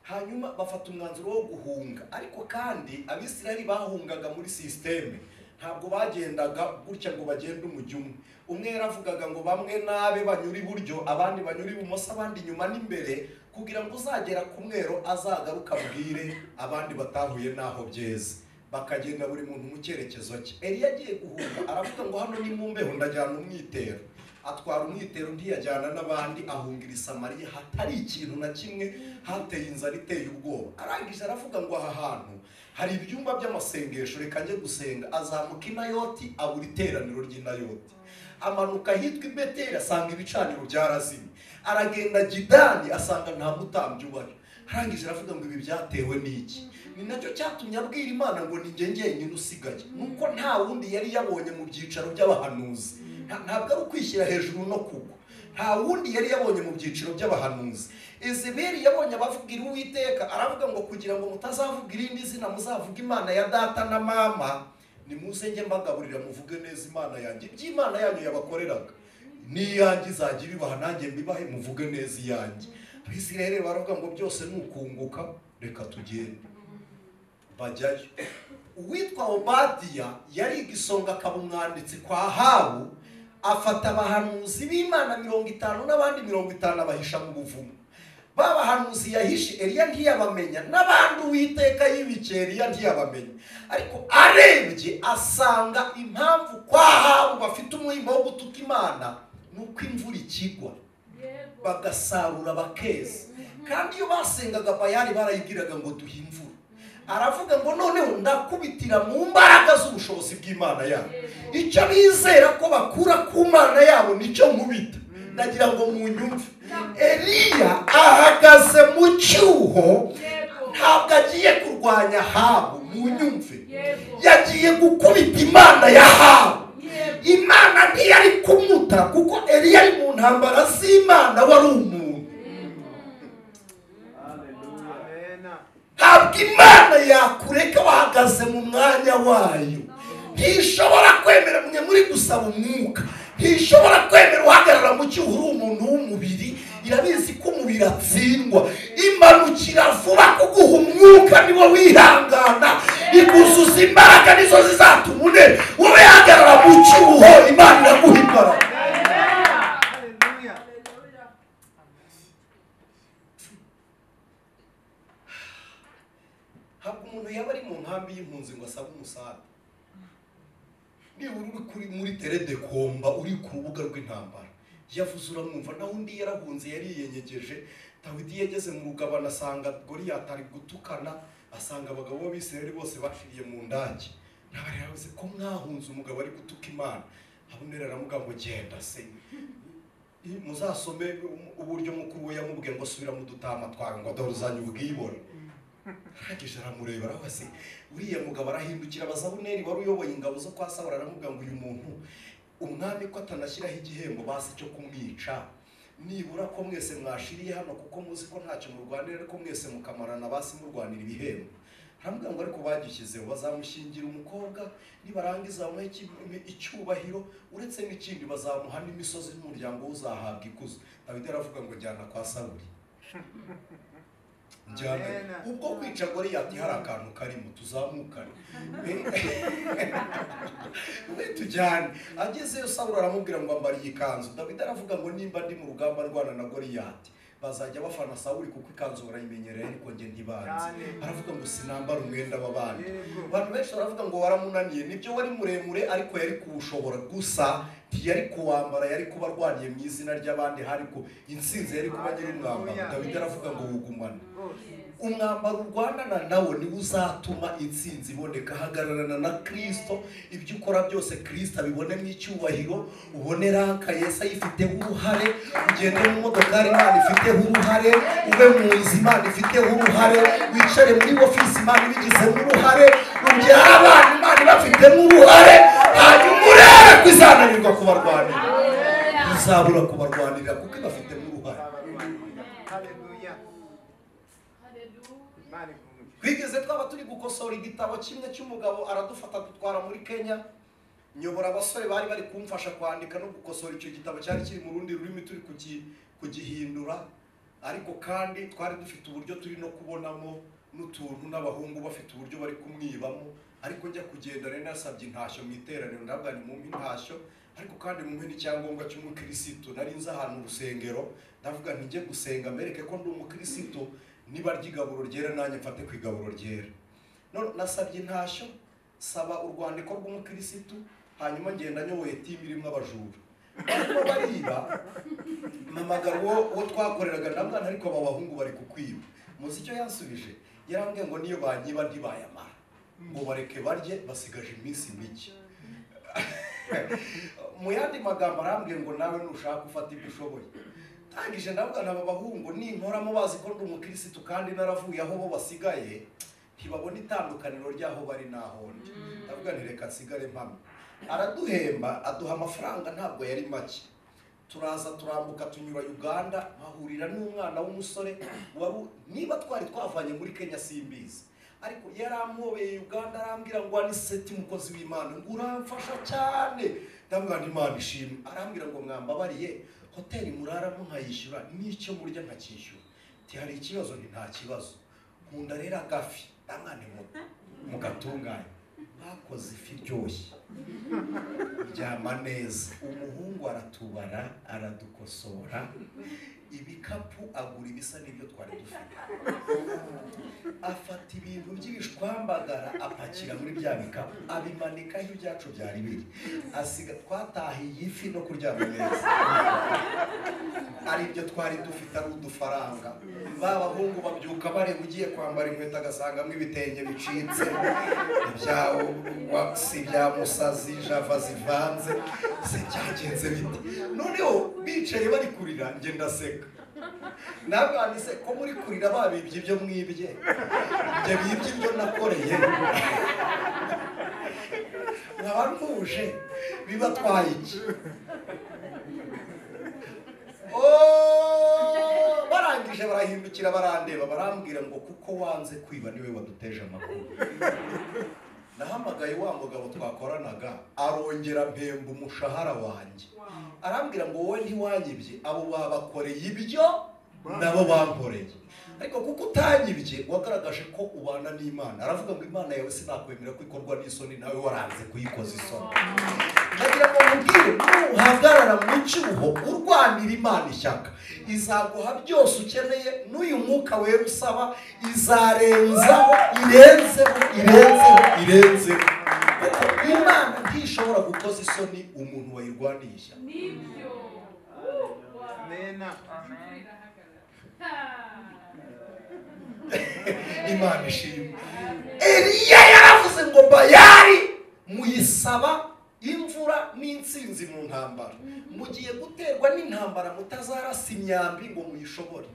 Hanyuma bafata umwanzuro wo guhunga, ariko kandi Abisirayeli bahungaga muri systeme. Ntabwo bagendaga gutya ngo bagende umujyi umwe. Umwe yaravugaga ngo bamwe nabe banyura iburyo, abandi banyura ibumoso, abandi inyuma n'imbere, kugira ngo uzagera ku mwero azagaruka abwire abandi batahuye naho byeze. Bakagenda buri muntu mu cyerekezo cye. Eliya agiye guhunga aravuga ngo hano ni mu mbeho, ndajyana umwitero. Atwara umwitero ntiyajyana n'abandi, ahungira i Samariya hatari ikintu na kimwe, hateye inzara iteye ubwoba. Arangije aravuga ngo aha hantu hari ibyumba by'amasengesho, reka njye gusenga. Azamuka i Nayoti, abura iteraniro ry'i Nayoti. Amanuka hitwa i Beteli, asanga ibicaniro byarazimye. Aragenda Gidani, asanga nta mutambyi ubayo. Arangije aravuga ngo ibi byatewe n'iki? Ni nacyo cyatumye abwira Imana ngo ni njye njyenyine usigaye, nuko nta wundi yari yabonye mu byicaro by'abahanuzi. Ntabwo ari ukwishyira hejuru no kugwa. Nta wundi yari yabonye mu byiciro by'abahanuzi. Ezebeli yabonye abavugira Uwiteka, aravuga ngo kugira ngo mutazavuga irindi zina, muzavuga Imana ya data na mama, nimuze njye mbagaburira muvuge neza Imana yanjye. Iby'Imana yanyu yabakoreraga n'iyanjye izajya ibibaha, nanjye mbibahe muvuge neza iyanjye. Abisirayeli baravuga ngo byose ni ukunguka, reka tugende. bajyayo. Uwitwa Obadiya yari igisonga akaba umwanditsi kwa Ahabu, afata abahanuzi b'Imana 50 n'abandi 50 abahisha mu buvumo. Babahanuzi yahishe Eliya ntiyabamenya, n'abandi Uwiteka yibikiye Eliya ntiyabamenya. Ariko arebye asanga impamvu kwa Ahabu bafite umwimbo wo gutuka Imana nuko imvura ikigwa bagasarura bakeza. Kandi iyo basengaga Bayali barayibwiraga ngo duhe imvura. Aravuga ngo noneho ndakubitira mu mbaraga z'ubushobozi bw'Imana yabo. Icyo bizera ko bakura ku Mana yabo nicyo nkubita. Ndagira ngo munyumve, Eliya ahagaze mu cyuho, ntabwo agiye kurwanya Ahabu. Munyumve, yagiye gukubita Imana ya Ahabu. Imana ntiyari kumuta kuko Eliya ari mu ntambara z'Imana, wari umuntu. Ntabwo Imana yakureka wahagaze mu mwanya wayo. Ntishobora kwemera mwe muri gusaba umwuka, ntishobora kwemera uhagarara mu cyuho uri umuntu w'umubiri. Irabizi ko umubiri atsindwa, imanukira vuba kuguha umwuka niwo wihangana, ikuzuza imbaraga nizo zizatuma wowe hagarara mu cyuho, Imana iraguha imbaraga. Ntabwo umuntu yaba ari mu nkambi y'impunzi ngo asabe umusada. Niba uri muri terede komba, uri ku rubuga rw'intambara, yavuze uramwumva. Naho undi yarahunze yariyenyegeje. Dawidi yageze mu rugabano asanga Goliyati ari gutukana, asanga abagabo b'Abisirayeli bose bashiriye mu ndage. Nabari yavuze ko mwahunze umugabo ari gutuka Imana. Abuneri aramuga ngo genda se, muzasome uburyo mukuru we yamubwiye ngo subira mu dutama twawe ngo dore uzanye ubwibone. Arangije aramureba arabase, uriya mugabo arahindukira abaza Abuneri wari uyoboye ingabo zo kwa Sawuli, aramuga ngo uyu muntu umwami ko atanashyiraho igihembo basi cyo kumwica, nibura ko mwese mwashiriye hano kuko muzi ko ntacyo murwanira, ariko mwese mukamarana basi murwanira ibihembo. Aramuga ngo ariko bagishyizeho bazamushingira umukobwa, nibarangiza bamuhe icyubahiro, uretse n'ikindi bazamuha n'imisozi n'umuryango uzahabwa ikuzo. Dawidi aravuga ngo jyana kwa Sawuli. Njyana ubwo kwica Goliyati hari akantu karimo, tuzamukane tujyane. Agezeyo Sawuli aramubwira ngo ambara iyi kanzu. Dawidi aravuga ngo nimba ndi mu rugamba rwana na Goliyati bazajya bafana Sawuli kuko ikanzu barayimenyereye ariko njye ntibanze. Aravuga ngo sinambara umwenda w'abandi. Abantu benshi baravuga ngo waramunaniye. Nibyo wari muremure ariko yari kuwushobora, gusa ntiyari kuwambara, yari kuba arwaniye mu izina ry'abandi, hariko insinzi yari kuba nyiri umwambaro. Dawidi aravuga ngo wugumane umwambaro urwanana nawo niwe uzatuma insinzi iboneka. Hagararana na Kristo, ibyo ukora byose Kristo abibone mu icyubahiro, ubone ranka Yesu ayifiteho uruhare, ugende mu modokari Imana ifiteho uruhare, ube mu nzu Imana ifiteho uruhare, wicare muri ofisi Imana ibigizemo uruhare, ubyara abana Imana ibafitemo uruhare, hanyuma urebe ko izananirwa kubarwanira. Izabura kubarwanira kuko ibafitemo uruhare. Twigeze twaba turi gukosora igitabo kimwe cy'umugabo, aradufata dutwara muri Kenya, nyobora abasore bari bari kumfasha kwandika no gukosora icyo gitabo, cyari kiri mu rundi rurimi turi kugihindura, ariko kandi twari dufite uburyo turi no kubonamo n'utuntu, n'abahungu bafite uburyo bari kumwibamo. Ariko njya kugenda rero nasabye intashyo mu iteraniro, ndabwa ni mu intashyo, ariko kandi mu n'icyangombwa cy'umukristo. Nari nzi ahantu urusengero, ndavuga nti njye gusenga mbereke ko ndi umukristo, niba ry'igaburo ryera nanjye mfate ku igaburo ryera. None nasabye intashyo, saba urwandiko rw'umukristo, hanyuma ngenda nyoboye timu irimo abajura. Ariko bariba mpamagara uwo twakoreraga, ndabwa ariko aba bahungu bari kukwiba. Muzi icyo yansubije? Yarambwiye ngo niyo banyiba ntibayamara, ngo bareke barye, basigaje iminsi mike. Mu yandi magambo arambwiye ngo nawe nushaka ufata ibyo ushoboye. Tangije ndavuga aba bahungu ninkoramo bazi ko ndi umukristo kandi naravuye aho bo basigaye, ntibabona itandukaniro ryaho bari naho ndi. Ndavuga nti reka nsigare mpamwe. Araduhemba, aduha amafaranga ntabwo yari make. Turaza turambuka tunyura Uganda, mahurira n'umwana w'umusore niba twari twavanye muri Kenya simbizi, ariko yarampobeye Uganda, arambwira ngo Anicet umukozi w'Imana ngo uramfasha cyane. Ndavuga nti Imana ishimwe. Arambwira ngo mwambabariye hoteli muraramo nkayishyura, n'icyo murya nkacyishyura. Hari ikibazo? Nti nta kibazo. Nkunda rero agafi, amane mu gatunganye bakoze ifi iryoshye ryama neza, umuhungu aratubara aradukosora, ibikapu agura ibisa n'ibyo twari dufite, afata ibintu by'ibishwambagara apakira muri bya bikapu abimanikaho ibyacu byari biri, asiga twatahiye ifi no kuryama neza. Ari ibyo twari dufite ari udufaranga, babahungu babyuka bareba ugiye kwambara inkweto agasangamo ibitenge bicitse ibyawo si bya musazi java zivanze, se cyagenze bite? Noneho bicaye bari kurira nge ndaseka, nabwanise ko muri kurira babibye ibyo mwibye, nge bibye ibyo nakoreye. Nkaba ntuje bibatwaye iki? Barangije barahindukira barandeba barambwira ngo kuko wanze kwiba niwe waduteje amakuru. Nahamagaye wa mugabo twakoranaga arongera mpemba umushahara wanjye, arambwira ngo wowe ntiwanyibye, abo babakoreye ibyo nabo bankoreye, ariko kuko utanyibye wagaragaje ko ubana n'Imana. Aravuga ngo Imana yawe sinakwemera ko ikorwa n'isoni, nawe waranze kuyikoza isoni. Ndagira ngo mubwire nuhagarara mu cyuho urwanira Imana ishyaka, izaguha byose ukeneye, n'uyu mwuka wera usaba izarenzaho irenzeho. Imana ntishobora gukoza isoni umuntu wayirwaniye ishyaka. Imana ishimwe. Eliya yaravuze ngo Bayali muyisaba imvura n'insinzi mu ntambara, mugiye guterwa n'intambara mutazarasa imyambi ngo muyishobore.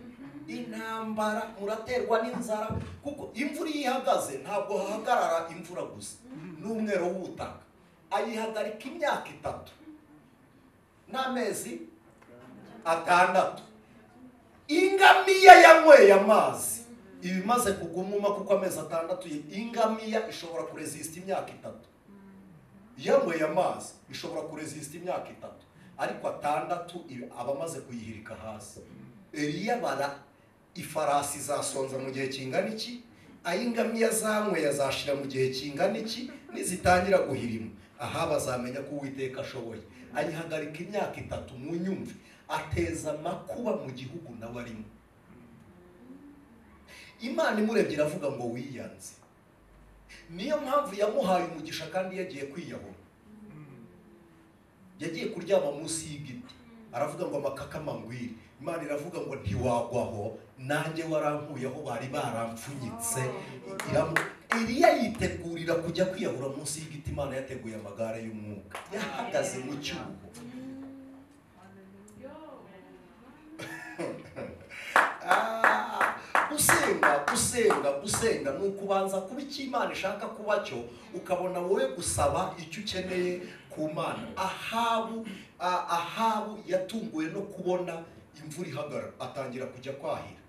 Intambara muraterwa n'inzara, kuko imvura ihagaze ntabwo hahagarara imvura gusa, n'umwero w'ubutaka ayihagarika imyaka 3 n'amezi 6. Ingamiya yanyweye amazi ibimaze kugumuma, kuko amezi 6 ingamiya ishobora kuresista imyaka 3. Yanyweye amazi ishobora kuresista imyaka 3, ariko 6 abamaze kuyihirika hasi. Eliya bara ifarasi zasonza mu gihe kingana iki, ayingamiya zanyweye azashira mu gihe kingana iki, nizitangira guhirima aha bazamenya ko Uwiteka ashoboye. Ayihagarika imyaka 3 mu nyumve, ateza makuba mu gihugu nabarimo. Imana imurebye iravuga ngo wiyanze, niyo mpamvu yamuhaye umugisha kandi yagiye kwiyahura. Yagiye kuryama munsi y'igiti, aravuga ngo amakakama ngwiri. Imana iravuga ngo ntiwagwaho, nanjye warankuyeho bari barampfunyitse. Eliya yitegurira kujya kwiyahura munsi y'igiti, Imana yateguye amagare y'umwuka, yahagaze mu cyuho. Gusenga ni ukubanza kuba icyo Imana ishaka kuba cyo, ukabona wowe gusaba icyo ukeneye ku Mana. Ahabu yatunguwe no kubona imvura ihagarara, atangira kujya kwahira.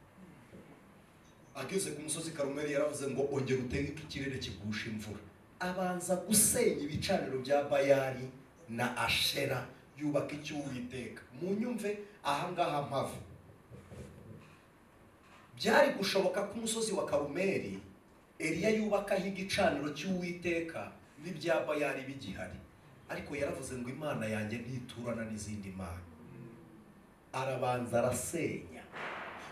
Ageze ku musozi Karumeli yaravuze ngo ongera utegeke ikirere kigusha imvura. Abanza gusenya ibicaniro bya Bayali na Ashera, yubaka icyo Uwiteka. Mu nyumve ahangaha mpava, byari gushoboka ku musozi wa Karumeli Eliya yubakaho igicaniro cy'Uwiteka n'ibya Bayali bigihari, ariko yaravuze ngo Imana yanjye ntiturana n'izindi mana. Arabanza arasenya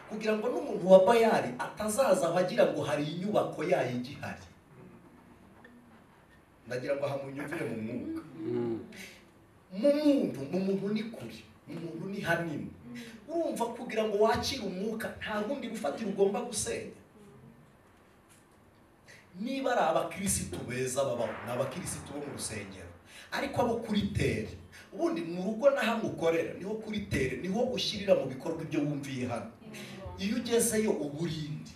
kugira ngo n'umuntu wa Bayali atazaza abagira ngo hari inyubako yayo igihari. Ndagira ngo hamunyumvire mu mwuka. Mu muntu ni kuri, mu muntu ni hanini. Urumva kugira ngo wakire umwuka nta bundi gufatira ugomba gusenya. Niba ari abakirisitu beza babaho, n'abakirisitu bo mu rusengero, ariko abo kuri tere, ubundi mu rugo naho ukorera niho kuri tere, niho ushyirira mu bikorwa ibyo wumviye hano. Iyo ugezeyo uburindi,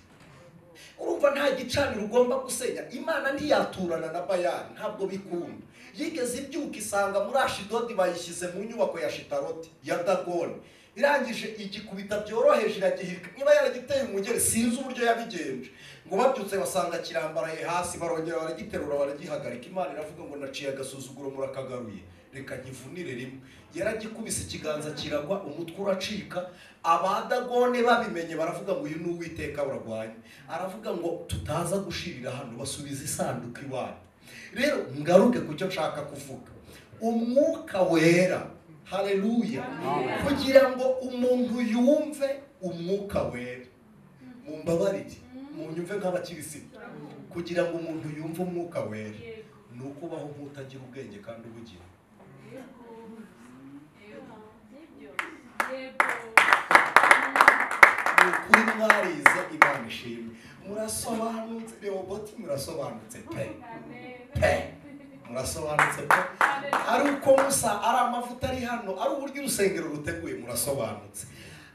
urumva nta gicaniro ugomba gusenya. Imana ntiyaturana na Bayali, ntabwo bikunda. Yigeze ibyuka isanga muri Ashidodi bayishyize mu nyubako ya Shitaroti ya Dagoni, irangije igikubita byoroheje iragihirika. Niba yaragiteye umugeri sinzi uburyo yabigenje, ngo babyutse basanga kirambaraye hasi, barongera baragiterura baragihagarika. Imana iravuga ngo naciye agasuzuguro murakagaruye, reka nkivunire rimwe. Yaragikubise ikiganza kiragwa, umutwe uracika. Abadagone babimenye baravuga ngo uyu ni Uwiteka uragwanye. Aravuga ngo tutaza gushirira hano, basubiza isanduku iwanyu. Rero ngaruke kucyo nshaka kuvuga, umwuka wera, haleluya, kugira ngo umuntu yumve umwuka wera. Mumbabarire munyumve nk'abakirisitu, kugira ngo umuntu yumve umwuka wera ni ukubaho nk'utagira ubwenge kandi ubugira. Kuri mwarize Imana ishimwe, murasobanutse Rehobothi, murasobanutse pe murasobanutse pe. Ari uko Musa ari amavuta ari hano, ari uburyo urusengero ruteguye, murasobanutse.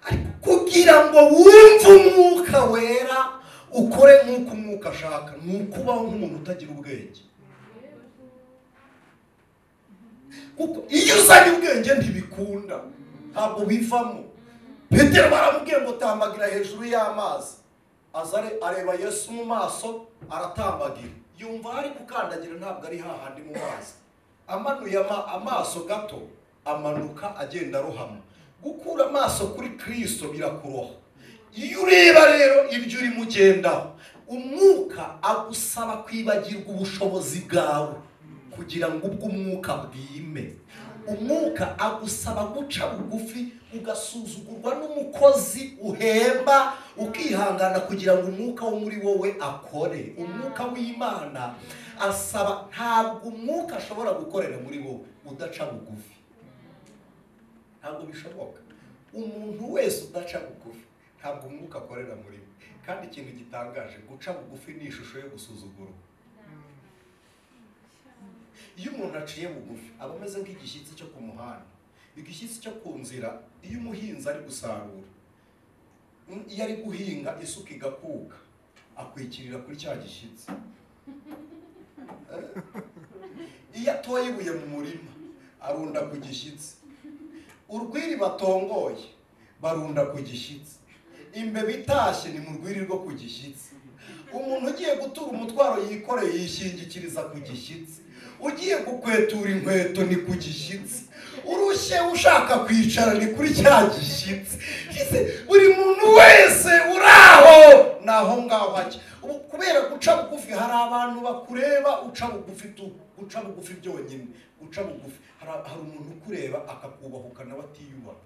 Ariko kugira ngo wumve umwuka wera ukore nk'uko umwuka ashaka, ni ukubaho nk'umuntu utagira ubwenge. Kuko iyo uzanye ubwenge ntibikunda, ntabwo bivamo. Petero baramubwiye ngo tambagira hejuru y'amazi, azare areba Yesu mu maso aratambagira, yumva ari gukandagira ntabwo ari hahandi mu mazi. Amanuye amaso gato amanuka agenda arohama. Gukura amaso kuri Kristo birakuroha. Iyo ureba rero ibyo uri mugendaho, umwuka agusaba kwibagirwa ubushobozi bwawe kugira ngo ubwo umwuka bwime. Umwuka agusaba guca bugufi, ugasuzugurwa n'umukozi uhemba, ukihangana kugira ngo umwuka wo muri wowe akore. Umwuka w'Imana asaba, ntabwo umwuka ashobora gukorera muri wowe udaca bugufi. Ntabwo bishoboka. Umuntu wese udaca bugufi ntabwo umwuka akorera muri we. Kandi ikintu gitangaje, guca bugufi ni ishusho yo gusuzugura. Iyo umuntu aciye bugufi aba ameze nk'igishyitsi cyo ku muhanda, igishyitsi cyo ku nzira. Iyo umuhinzi ari gusarura, iyo ari guhinga isuka igakuka, akwikirira kuri cya gishyitsi. Iyo atoye ibuye mu murima arunda ku gishyitsi. Urwiri batongoye barunda ku gishyitsi. Imbeba itashye ni mu rwiri rwo ku gishyitsi. Umuntu ugiye gutura umutwaro yikoreye yishingikiriza ku gishyitsi. Ugiye gukwetura inkweto ni ku gishyitsi. Urushye ushaka kwicara ni kuri cya gishyitsi. Buri muntu wese uraho naho ngaho hake. Kubera guca bugufi, hari abantu bakureba uca bugufi tu, guca bugufi byonyine, guca bugufi. Hari umuntu ukureba akakubahuka nawe atiyubaha.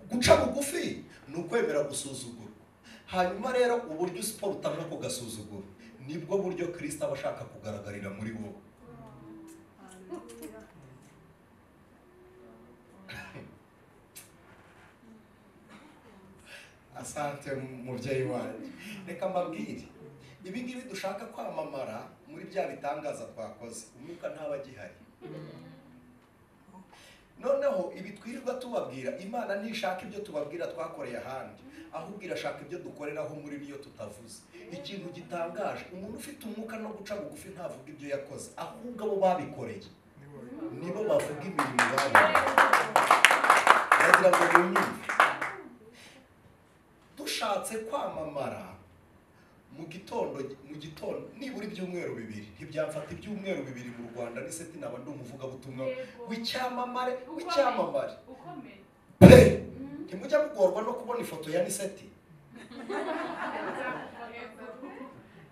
Guca bugufi ni ukwemera gusuzugura. Hanyuma rero uburyo siporo utanga ku gasuzuguro nibwo buryo Kristo aba ashaka kugaragarira muri wowe. Asante mubyeyi wanjye. Reka mbabwire, ibi ngibi dushaka kwamamara muri bya bitangaza twakoze, umwuka ntaba agihari. Noneho ibi twirirwa tubabwira, Imana ntishaka ibyo tubabwira twakoreye ahandi, ahubwo irashaka ibyo dukoreraho muri niyo tutavuze. Ikintu gitangaje, umuntu ufite umwuka no guca bugufi ntavuga ibyo yakoze, ahubwo abo babikoreye nibo bavuga imirimo babaye. Ndagira ngo munyumve, dushatse kwamamara mu gitondo nibura ibyumweru bibiri, ntibyamfata ibyumweru bibiri mu Rwanda n'iseti naba ndi umuvugabutumwa w'icyamamare ukomeye. Ntimujya mugorwa no kubona ifoto ya niseti.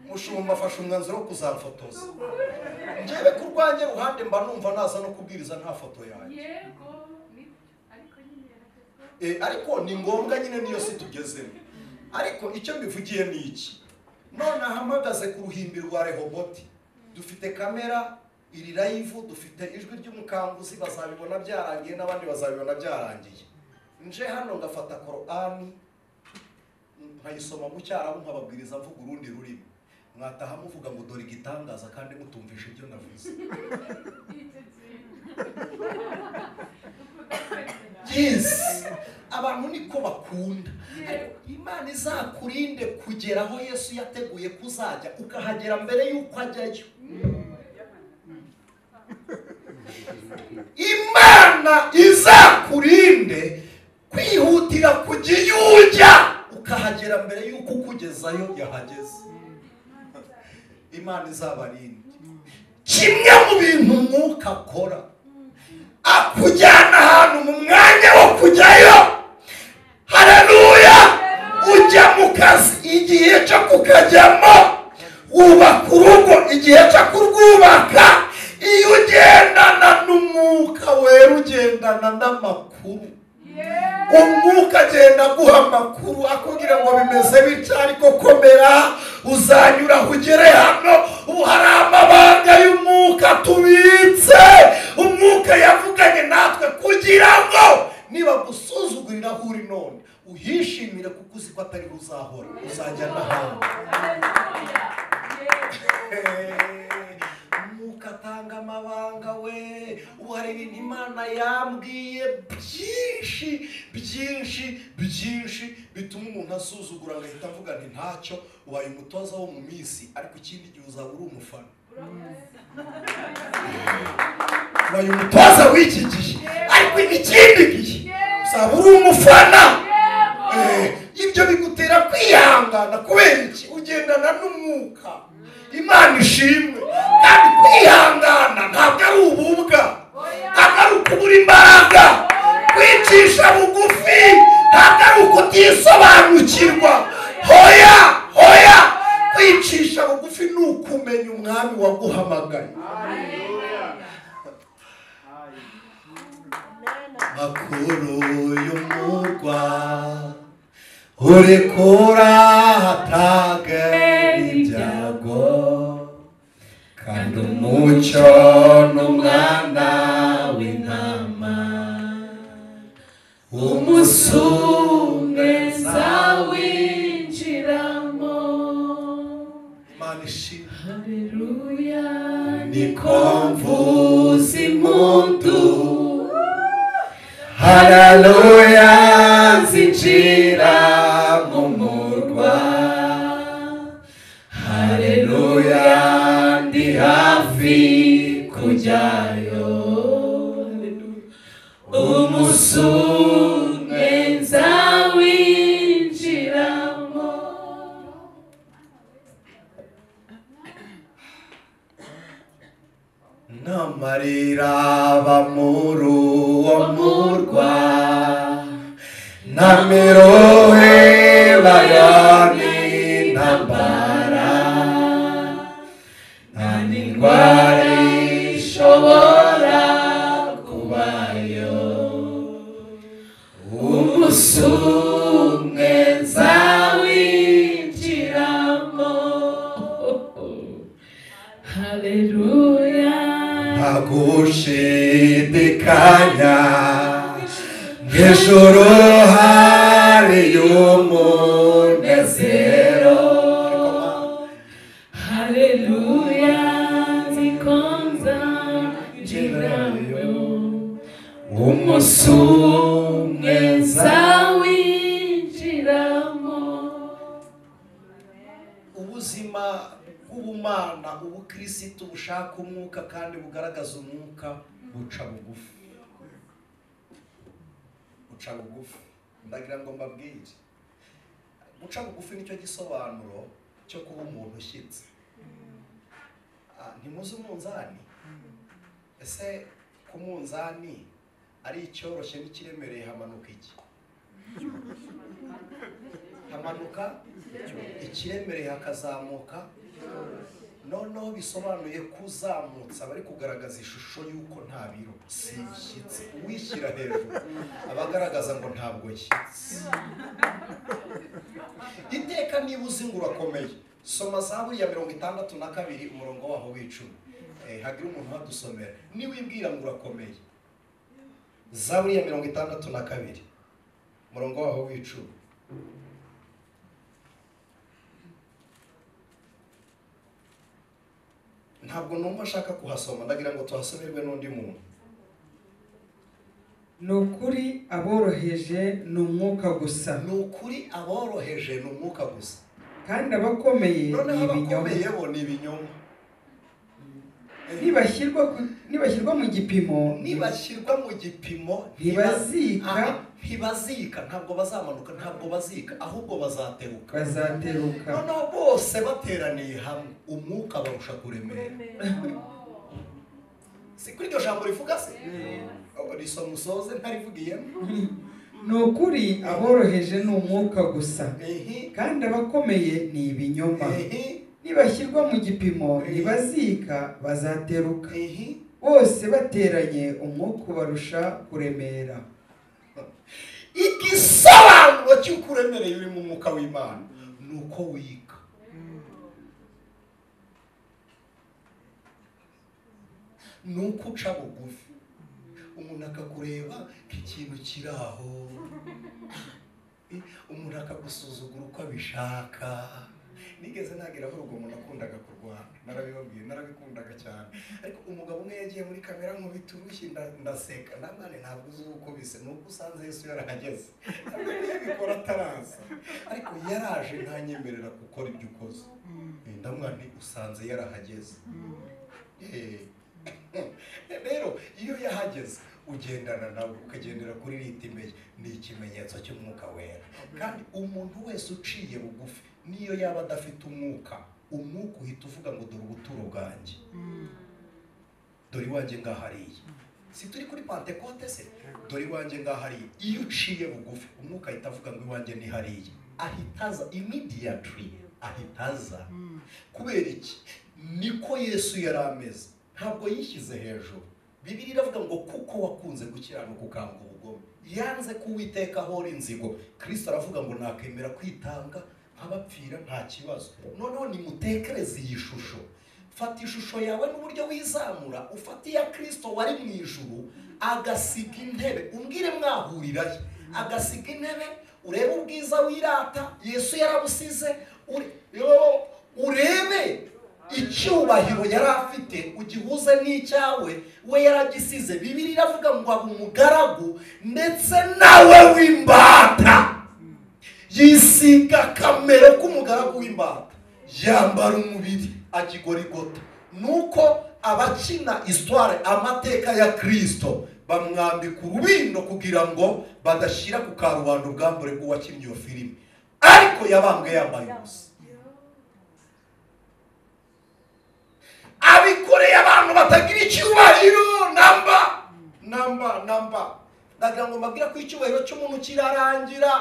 Mushumba afashe umwanzuro wo kuzamfotoza. Njyewe ku rwanjye ruhande mba numva naza no kubwiriza nta foto yanjye. Ariko ni ngombwa nyine niyo si tugezemo. Ariko icyo mbivugiye ni iki, none ahamagaze ku ruhimbi rwa Rehobothi, dufite kamera iri live, dufite ijwi ry'umukanguzi, bazabibona byarangiye n'abandi bazabibona byarangiye. Nje hano ngafata Korani nkayisoma mu cyarabu nkababwiriza mvuga urundi rurimi, mwataha muvuga ngo dore igitangaza kandi mutumvisha ibyo navuze. Yes, abantu niko bakunda. Imana izakurinde kugera aho Yesu yateguye kuzajya, ukahagera mbere y'uko ajyayo. Imana izakurinde kwihutira kujya iyo ujya ukahagera mbere y'uko ukugezayo yahageze. Imana izabarinde. Kimwe mu bintu umwuka akora akujyana ahantu mu mwanya wo kujyayo. Haleluya! Ujya mu kazi igihe cyo kukajyamo, wubaka urugo igihe cyo kurwubaka. Iyo ugendana n'umwuka wera ugendana n'amakuru. Umwuka agenda aguha amakuru akubwira ngo bimeze bityo ariko komera uzanyura ugere hano. Ubu hari amabanga y'umwuka tubitse. Umwuka yavuganye natwe kugira ngo niba gusuzugurira aho uri none uhishimire kuko uzi ko atari uzahora, uzajya n'ahandi. Umwuka atanga amabanga we. Ubu hari ibintu Imana yambwiye byinshi bituma umuntu asuzugura agahita avuga nti ntacyo, ubaye umutoza wo mu minsi ariko ikindi gihe uzaba uri umufana. Ubaye umutoza w'iki gihe ariko ikindi gihe uzaba uri umufana. Ibyo bigutera kwihangana kubera iki? Ugendana n'umwuka. Imana ishimwe. Kandi kwihangana ntabwo ari ububwa, ntabwo ari ukubura imbaraga. Kwicisha bugufi ntabwo ari ukutisobanukirwa. Hoya kwicisha bugufi ni ukumenya umwami waguhamagaye. Makuru y'umurwa urekura hataga ibyago, kandi umucyo n'umwana w'intama umusumwe zawinjiramo. Haleluya, niko mvuza impundu. Haleluya, zinjira mu murwa. Haleluya, ndi hafi kujyayo. Umusumwe zawinjiramo. n'amarira aba muri uwo murwa, n'amiruhe bayoni n'intambara, nta n'indwara ishobora kubayo. Umusumwe zawinjiramo. Haleluya, nta gushidikanya mw'ijuru hariyo umunezero. haleluya, zikonza njirayo. Umusumwe zawinjiramo. Ubuzima bw'ubumana, ubukristo bushaka umwuka kandi bugaragaza umwuka buca bugufi. Buca bugufi. Ndagira ngo mbabwire, guca bugufi nicyo gisobanuro cyo kuba umuntu ushyitse. Ntimuzi umunzani? Ese ku munzani ari icyoroshye n'ikiremereye hamanuka iki? Hamanuka ikiremereye hakazamuka. Noneho bisobanuye kuzamutsa bari kugaragaza ishusho y'uko nta biro, si ishyitse. Uwishyira hejuru abagaragaza ngo ntabwo yishyitse. Iteka niba uzi ngo urakomeye, soma Zaburi ya 62 umurongo waho w'icumi. Hagira umuntu hadusomera niba wibwira ngo urakomeye. Zaburi ya 62 umurongo waho w'icumi. Ntabwo numva ashaka kuhasoma, ndagira ngo tuhasomerwe n'undi muntu. Nukuri aboroheje ni umwuka gusa. Nukuri aboroheje ni umwuka gusa. Kandi abakomeye ni ibinyoma. Abakomeye bo ni ibinyoma. nibashyirwa mu gipimo ntibazika ntabwo bazamanuka ntabwo bazika ahubwo bazateruka noneho bose bateraniye hamwe umwuka barusha kuremera si kuri iryo jambo rivuga se riso musoze ntarivugiyemo ni ukuri aboroheje ni umwuka gusa kandi abakomeye ni ibinyoma nibashyirwa mu gipimo ntibazika bazateruka bose bateranye umwuka ubarusha kuremera igisobanuro cy'uko uremereye uri mu mwuka w'Imana ni uko wiga ni uko uca bugufi umuntu akakureba nk'ikintu kiri aho umuntu akagusuzugura uko abishaka nigeze nagera aho urwo umuntu akundaga kurwana narabibabwiye narabikundaga cyane ariko umugabo umwe yagiye muri kamera nkubita urushyi ndaseka namane ntabwo uzi uko bise nuko usanze Yesu yarahageze bikora ataraza ariko yaraje ntanyemerera gukora ibyo ukoze ndamwana usanze yarahageze rero iyo yahageze ugendana nawe ukagendera kuri ritime ni ikimenyetso cy'umwuka wera kandi umuntu wese uciye bugufi niyo yaba adafite umwuka uhita uvuga ngo dore ubuturo bwanjye dore iwanjye ngahariye si turi kuri Pentecote se dore iwanjye ngahariye iyo uciye bugufi umwuka ahita avuga ngo iwanjye ni hariye ahitaza immediately ahitaza kubera iki niko Yesu yari ameze ntabwo yishyize hejuru Bibiliya iravuga ngo kuko wakunze gukiranuka ukanga ubugome yanze kuwiteka hora inzigo Kristo aravuga ngo nakemera kwitanga abapfira nta kibazo noneho nimutekereze iyi shusho fata ishusho yawe n'uburyo wizamura ufata iya Kristo wari mu ijuru agasiga intebe umbwire mwahurirayo agasiga intebe urebe ubwiza wirata Yesu yarabusize urebe icyubahiro yari afite ugihuze n'icyawe we yaragisize Bibiliya iravuga ngo aba umugaragu ndetse nawe w'imbata yisiga kamere k'umugaragu w'imbata yambara umubiri akigorigota nuko abakina histoire amateka ya Kristo bamwambika urubindo kugira ngo badashyira ku karubanda ubwambure bw'uwakinnye iyo filime ariko yabambwe yambaye ubusa abikoreye abantu batagira icyubahiro namba ndagira ngo mbabwira ko icyubahiro cy'umuntu kirarangira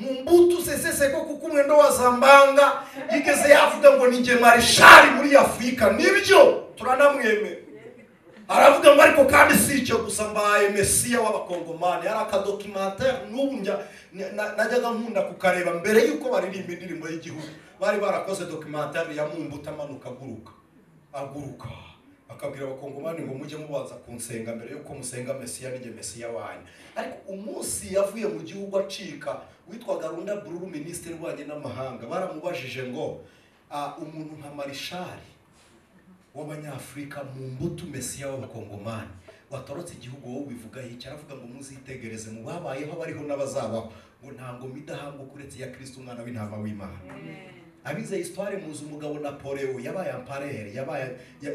mu mbuto sesese ko kuko umwendo wa Zambanga yigeze yavuga ngo ninjye marishari muri Afurika nibyo turanamwemera aravuga ngo ariko kandi si icyo gusa mbaye Mesiya w'abakongomani yari akadocumentary n'ubu najyaga nkunda kukareba mbere yuko baririmba indirimbo y'igihugu bari barakoze documentary ya Mumbuta amanuka aguruka akabwira abakongomani ngo mujye mubanza kunsenga mbere yuko musenga Mesiya n'injye Mesiya wanyu ariko umunsi yavuye mu gihugu acika witwaga Runda Bururu Minisitiri w'Ububanyi n'Amahanga baramubajije ngo umuntu nka marishari w'Abanyafurika mu mbuto Mesiya w'abakongomani watorotse igihugu wowe bivuga iki aravuga ngo muzitegereze mu babayeho bariho n'abazabaho ngo ntango midahambwe kuretse ya Kristo umwana w'intama w'Imana abize histoire muzi umugabo Napoleon yabaye empereur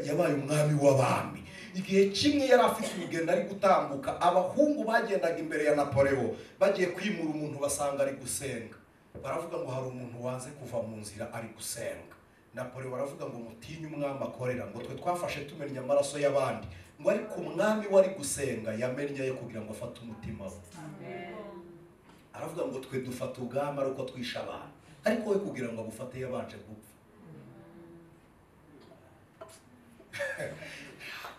yabaye umwami w'abami igihe kimwe yari afite urugendo ari gutambuka abahungu bagendaga imbere ya Napoleon bagiye kwimura umuntu basanga ari gusenga baravuga ngo hari umuntu wanze kuva mu nzira ari gusenga Napoleon baravuga ngo mutinye umwami akorera ngo twe twafashe tumenya amaraso y'abandi ngo ariko umwami wari gusenga yamennye ye kugira ngo afate umutima we aravuga ngo twe dufata ubwami ariko twisha abantu ariko we kugira ngo agufate yabanje gupfa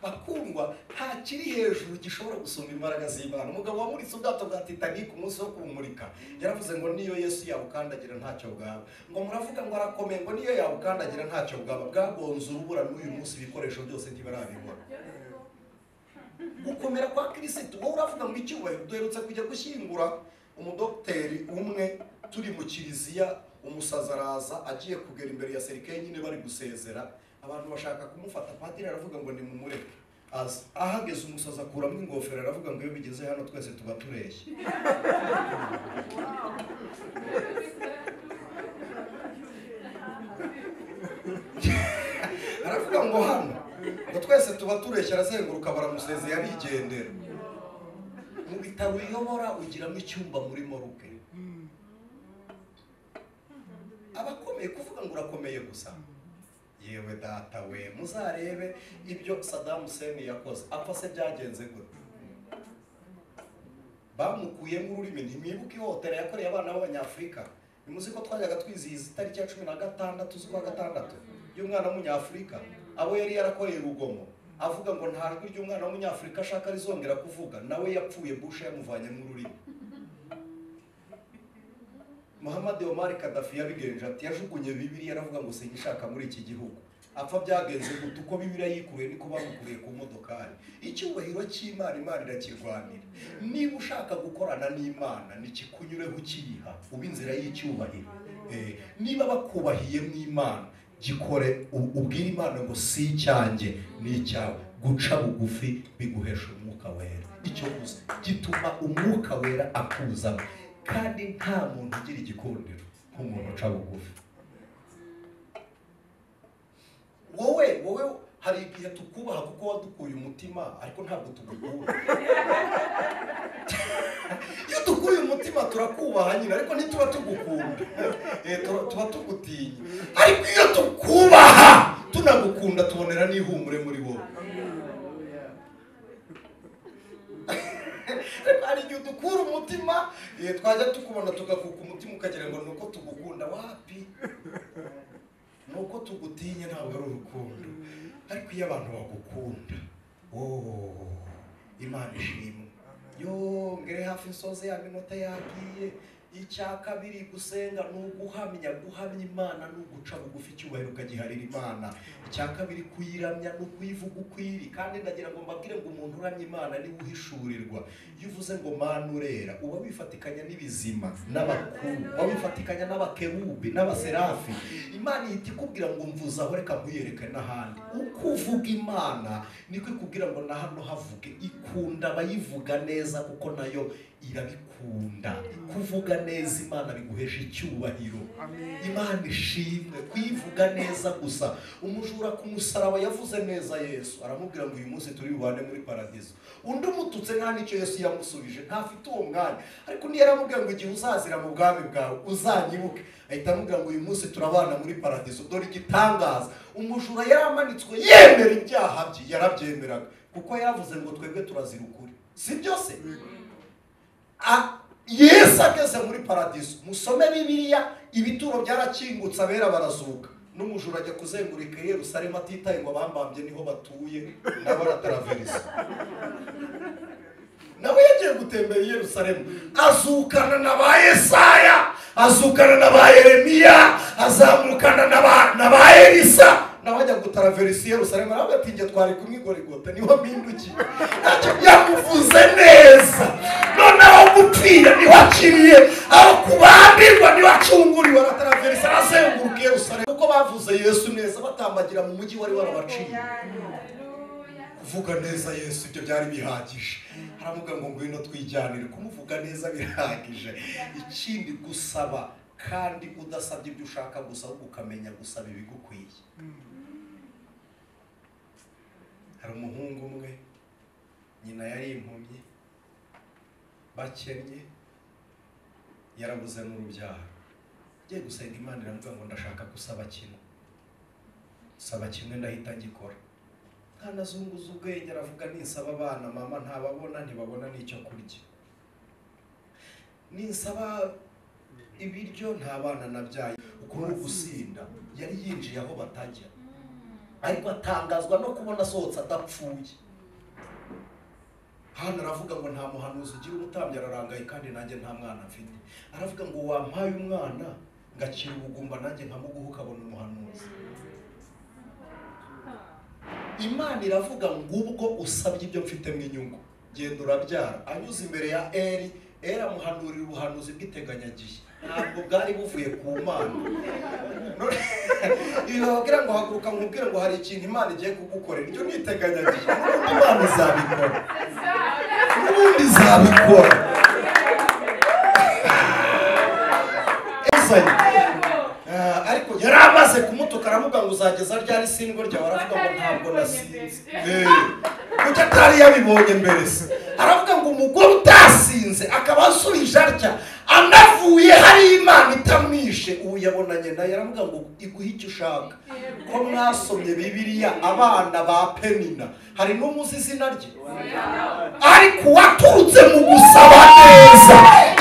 bakundwa nta kiri hejuru gishobora gusumba imbaraga z'Imana umugabo wamuritse ubwato bwa Titanic umunsi wo kumurika yaravuze ngo niyo Yesu yabukandagira ntacyo bwaba ngo muravuga ngo arakomeye ngo niyo yabukandagira ntacyo bwaba bwagonze urubura n'uyu munsi ibikoresho byose ntibarabibona gukomera kwa Kristo wowe uravuga ngo icyubahiro duherutse kujya gushyingura umudokiteri umwe turi mu kiliziya umusaza araza agiye kugera imbere ya serikare nyine bari gusezera abantu bashaka kumufata padiri aravuga ngo ni mumureke ahageze umusaza akuramo ingofero aravuga ngo iyo bigeze hano twese tuba tureshye aravuga ngo hano ngo twese tuba tureshyira azenguruka baramusezeye arigendera. Mu bitaro uyobora ugiramo icyumba muri moruke. Abakomeye kuvuga ngo urakomeye gusa. Yewe data we, muzarebe ibyo Saddam Hussein yakoze. Apfa se byagenze gute? Bamukuyemo ururimi, ntimwibuke ihohotera yakoreye abana b'Abanyafurika. Nimuzi ko twajyaga twizihiza itariki ya 16 z'ukwa gatandatu y'umwana w'Umunyafurika, abo yari yarakoreye urugomo, avuga ngo nta rwi ry'umwana w'Umunyafurika ashaka rizongera kuvuga, nawe yapfuye Bush yamuvanye mu rurimi. Muhammad Omar Gaddafi yabigenje ati yajugunye Bibiliya aravuga ngo singishaka muri iki gihugu. Apfa byagenze gute? Uko Bibiliya yikuruye niko bamukuriye ku modokari. Icyubahiro cy'Imana, Imana irakirwanira. Niba ushaka gukorana n'Imana nikikunyureho ukiyiha uba inzira y'icyubahiro. Niba bakubahiye n'Imana gikore, ubwira Imana ngo si icyanjye ni icyawe. Guca bugufi biguhesha umwuka wera. Icyo gusa gituma umwuka wera akuzamo. Kandi nta muntu ugira igikundiro nk'umuntu uca bugufi. Wowe hari igihe tukubaha kuko wadukuye umutima, ariko ntabwo tugukunda. Iyo dukuye umutima turakubaha nyine, ariko ntituba tugukunda. Tuba tugutinya. Ariko iyo tukubaha tunagukunda tubonera n'ihumure muri wowe. Ari igihe dukura umutima, twajya tukubona tugakuka umutima ukagira ngo nuko tugukunda. Wapi? Nuko tugutinya, ntabwo ari urukundo. Ariko iyo abantu bagukunda, Imana ishimwe. Ngere hafi insoze ya minota yagiye. Icya kabiri gusenga n'uguhamya, guhamya Imana n'uguca bugufi icyubahiro ukagiharira Imana. Icya kabiri kuyiramya n'ukuyivuga ukwiri. Kandi ndagira ngo mbabwire ngo umuntu uramya Imana ni uhishurirwa. Iyo uvuze ngo Mana urera, uba wifatikanya n'ibizima n'abakuru, uba wifatikanya n'abakerubi n'abaserafi. Imana ihita ikubwira ngo mvuza aho, reka nkuyereke n'ahandi. Uko uvuga Imana niko ikubwira ngo na hano havuge. Ikunda abayivuga neza kuko nayo irabikunda. Kuvuga neza Imana biguhesha icyubahiro. Imana ishimwe. Kuyivuga neza gusa. Umujura ku musaraba yavuze neza Yesu, aramubwira ngo uyu munsi turi bubane muri paradizo. Undi umututse nta nicyo Yesu yamusubije, ntafite uwo mwanya. Ariko niyo yaramubwira ngo igihe uzazira mu bwami bwawe uzanyibuke, ahita amubwira ngo uyu munsi turabana muri paradizo. Dore igitangaza, umujura yaramanitswe yemera ibyaha bye, yarabyemeraga kuko yavuze ngo twebwe turazira ukuri. Si byose? Yesu ageze muri paradizo, musome Bibiliya, ibituro byarakingutse, abera barazuka. N'umujura ajya kuzengurika Yerusalemu atitaye ngo abambambye niho batuye, nabo barataraverisa. Nawe yagiye gutembera Yerusalemu, azukana na ba Yesaya, azukana na ba Yeremiya, azamukana na ba Elisa. Nawe ajya gutaraverisa Yerusalemu, aravuga ati njye twari kumwe Golgota, niho mpindukiye. Ntacyo yamuvuze neza. Noneho gupfira niho akiriye, aho kubambirwa niho acunguriwe, arataraverisa arazenguruka Yerusalemu. Kuko bavuze Yesu neza, batambagira mu mujyi wari warabaciye. Kuvuga neza Yesu ibyo byari bihagije. Aravuga ngo ngwino twijyanire. Kumuvuga neza birahagije. Ikindi gusaba, kandi udasabye ibyo ushaka gusa, ahubwo ukamenya gusaba ibigukwiye. Hari umuhungu umwe, nyina yari impumyi, bakennye, yarabuze n'urubyaro. Agiye gusenga Imana iravuga ngo ndashaka gusaba kimwe. Saba kimwe ndahita ngikora. Ntanazunguza ubwenge, aravuga ninsaba abana mama ntababona, ntibabona n'icyo kurya. Ninsaba ibiryo nta bana nabyaye. Uko gusinda yari yinjiye aho batajya, ariko atangazwa no kubona asohotse adapfuye. Hano aravuga ngo nta muhanuzi ugira umutambyi, ararangaye kandi nanjye nta mwana mfite. Aravuga ngo wampaye umwana ngakira ubugumba nanjye nkamuguha ukabona umuhanuzi. Imana iravuga ngo ubwo usabye ibyo mfitemo inyungu, genda urabyara. Anyuze imbere ya Eli amuhanurira ubuhanuzi bw'iteganyagihe, ntabwo bwari buvuye ku Mana. Iyo bagira ngo haguruka nkubwire ngo hari ikintu Imana igiye kugukorera, icyo niteganyagihe, Imana izabikora. N'ubundi izabikora. Ariko yari amaze kumutuka karamuga ngo uzageza ryari sindwa rya baravuga ngo ntabwo nasinze kuko atari yabibonye mbere se aravuga ngo umugore utasinze akaba asubije atya anavuye hari Imana itamwishe ubu yabonanye nayo aravuga ngo iguhe icyo ushaka ko mwasomye Bibiliya abana ba Penina hari n'umuzi izina rye ariko waturutse mu gusaba neza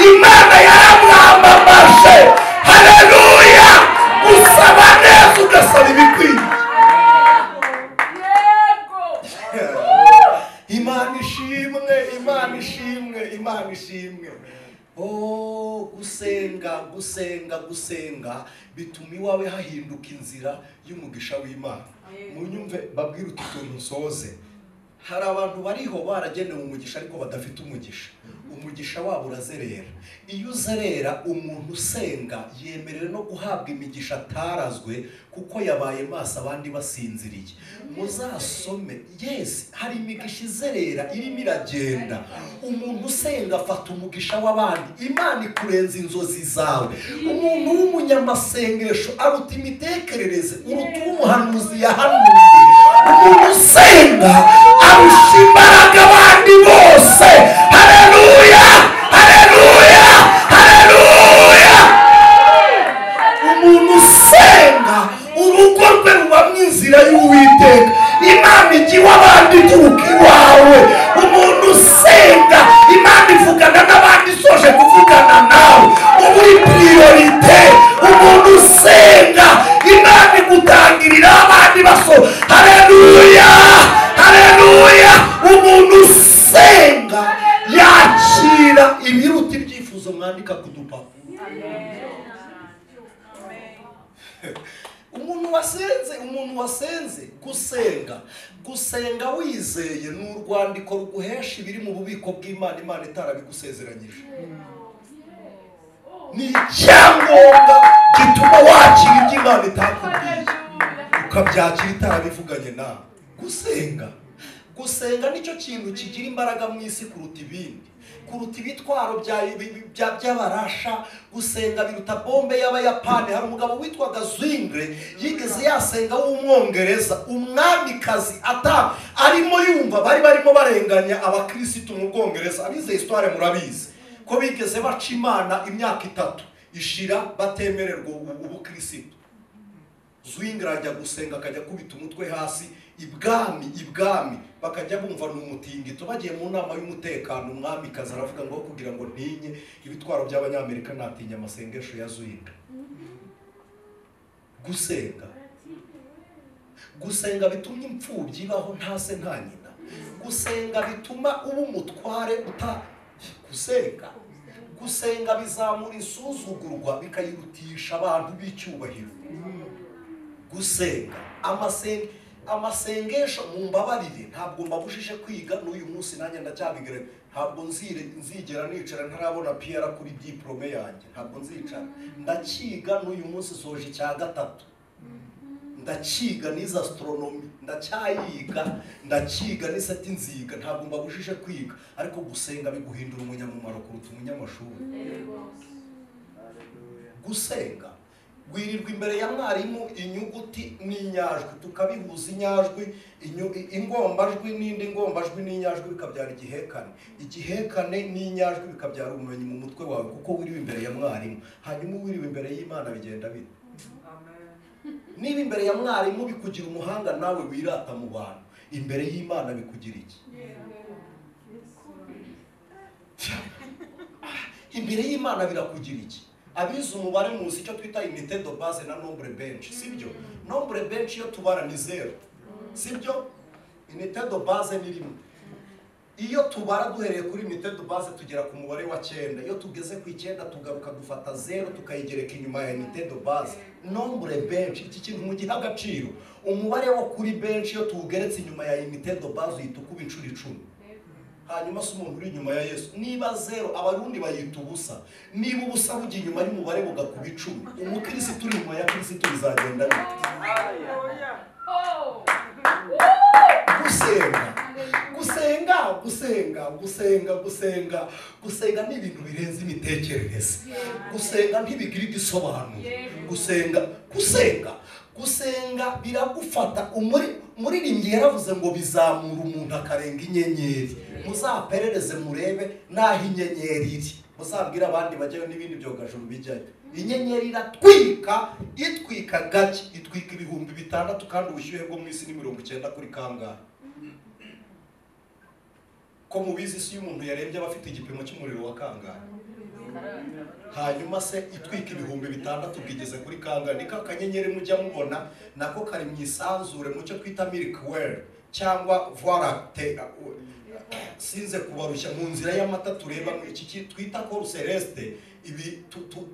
Imana yaramwamamaje. Haleluya! Gusaba neza ugasaba ibikwiye. Imana ishimwe, Imana ishimwe, Imana ishimwe. Oh, gusenga bituma iwawe hahinduka inzira y'umugisha w'Imana. Munyumve babwira utuntu nsoze. Hari abantu bariho baragenewe umugisha ariko badafite umugisha. Umugisha wabo urazerera. Iyo uzerera umuntu usenga yemerewe no guhabwa imigisha atarazwe kuko yabaye maso abandi basinziriye. Muzasome, yes, hari imigisha izerera irimo iragenda. Umuntu usenga afata umugisha w'abandi. Imana ikurenza inzozi zawe. Umuntu w'umunyamasengesho aruta imitekerereze uruta umuhanuzi yahanuye. Umuntu usenga arusha imbaraga abandi bose. Haleluya! Haleluya! Haleluya! Umuntu usenga urugo rwe ruba mu inzira y'Uwiteka. Imana igiwa abandi ituruka iwawe. Umuntu usenga Imana ivugana n'abandi isoje kuvugana nawe. Ubu uri priorite. Umuntu usenga Imana igutangirira abandi baso. Haleluya! Haleluya! Umuntu usenga yakira ibiruta ibyifuzo mwandika ku dupapuro. Umuntu wasenze gusenga wizeye ni urwandiko ruguhesha ibiri mu bubiko bw'Imana Imana itarabigusezeranyije. Ni icyangombwa gituma wakira ibyo Imana itakubwiye ukabyakira itarabivuganye nawe. Gusenga nicyo kintu kigira imbaraga mu isi kuruta ibindi, kuruta ibitwaro by'abarasha. Gusenga biruta bombe y'Abayapani. Hari umugabo witwaga Zwingli yigeze yasenga w'Umwongereza, umwamikazi arimo yumva bari barimo barenganya abakristo mu Bwongereza. Abize histoire murabizi ko bigeze baca Imana imyaka 3 ishira batemererwa ubukristo. Zwingli ajya gusenga akajya kubita umutwe hasi ibwami bakajya bumva n'umutingito. Bagiye mu nama y'umutekano umwamikazi aravuga ngo kugira ngo ntinye ibitwaro by'Abanyamerika natinya amasengesho ya Zwingli. Gusenga bituma imfubyi ibaho nta se nta nyina. Gusenga bituma uba umutware gusenga bizamura isuzugurwa bikayirutisha abantu b'icyubahiro. Gusenga amasengesho mumbabarire ntabwo mbabujije kwiga n'uyu munsi nanjye ndacyabigere. Ntabwo nzigera nicara ntarabona PR kuri diplome yanjye. Ntabwo nzicara ndakiga n'uyu munsi soje cya 3. Ndakiga niza astronomy ndakiga n'isati nziga. Ntabwo mbabujije kwiga ariko gusenga biguhindura umunyamumaro kuruta umunyamashuri. Gusenga wirirwa imbere ya mwarimu inyuguti n'inyajwi tukabihuza. Inyajwi ingombajwi n'indi ngombajwi n'inyajwi bikabyara igihekane n'inyajwi bikabyara ubumenyi mu mutwe wawe kuko wiriwe imbere ya mwarimu. Hanyuma wiriwe imbere y'Imana bigenda bite? Niba imbere ya mwarimu bikugira umuhanga nawe wirata mu bantu, imbere y'Imana bikugira iki? Imbere y'Imana birakugira iki? Abize umubare muzi icyo twita unité de base na nombre bench, sibyo? Nombre bench yo tubara ni 0, sibyo? Unité de base ni 1. Iyo tubara duhereye kuri unité de base tugera ku mubare wa 9. Iyo tugeze ku 9 tugaruka dufata 0 tukayigereka inyuma ya unité de base. Nombre bench iki kintu mu gihe agaciro. Umubare wo kuri bench yo tugeretse inyuma ya unité de base uhita ukuba inshuro 10. Hanyuma se umuntu uri inyuma ya Yesu niba 0 abarundi bayita ubusa. Niba ubusa bugiye inyuma y'umubare bugakuba 10, umukristo uri inyuma ya Kristo bizagenda bite? Gusenga ni ibintu birenze imitekerereze. Gusenga ntibigira igisobanuro. gusenga biragufata. Umuririmbyi yaravuze ngo bizamura umuntu akarenga inyenyeri. Muzaperereze murebe naho inyenyeri iri, muzabwira abandi bajyayo n'ibindi byogajuru bijyayo. Inyenyeri iratwika, itwika gake, itwika 6,000 kandi ubushyuhe bwo mu isi ni 90 kuri kangahe. Ko mubizi isi y'umuntu yarembye abafite igipimo cy'umuriro wa kangahe. Hanyuma se itwika 6,000 bwigeze kuri kangahe. Nika kanyenyeri mujya mubona nako kari mu isanzure mu cyo twita Milky Way cyangwa Voie lactée. Sinze kubarushya mu nzira y'amata tureba iki twita Col Celeste. Ibi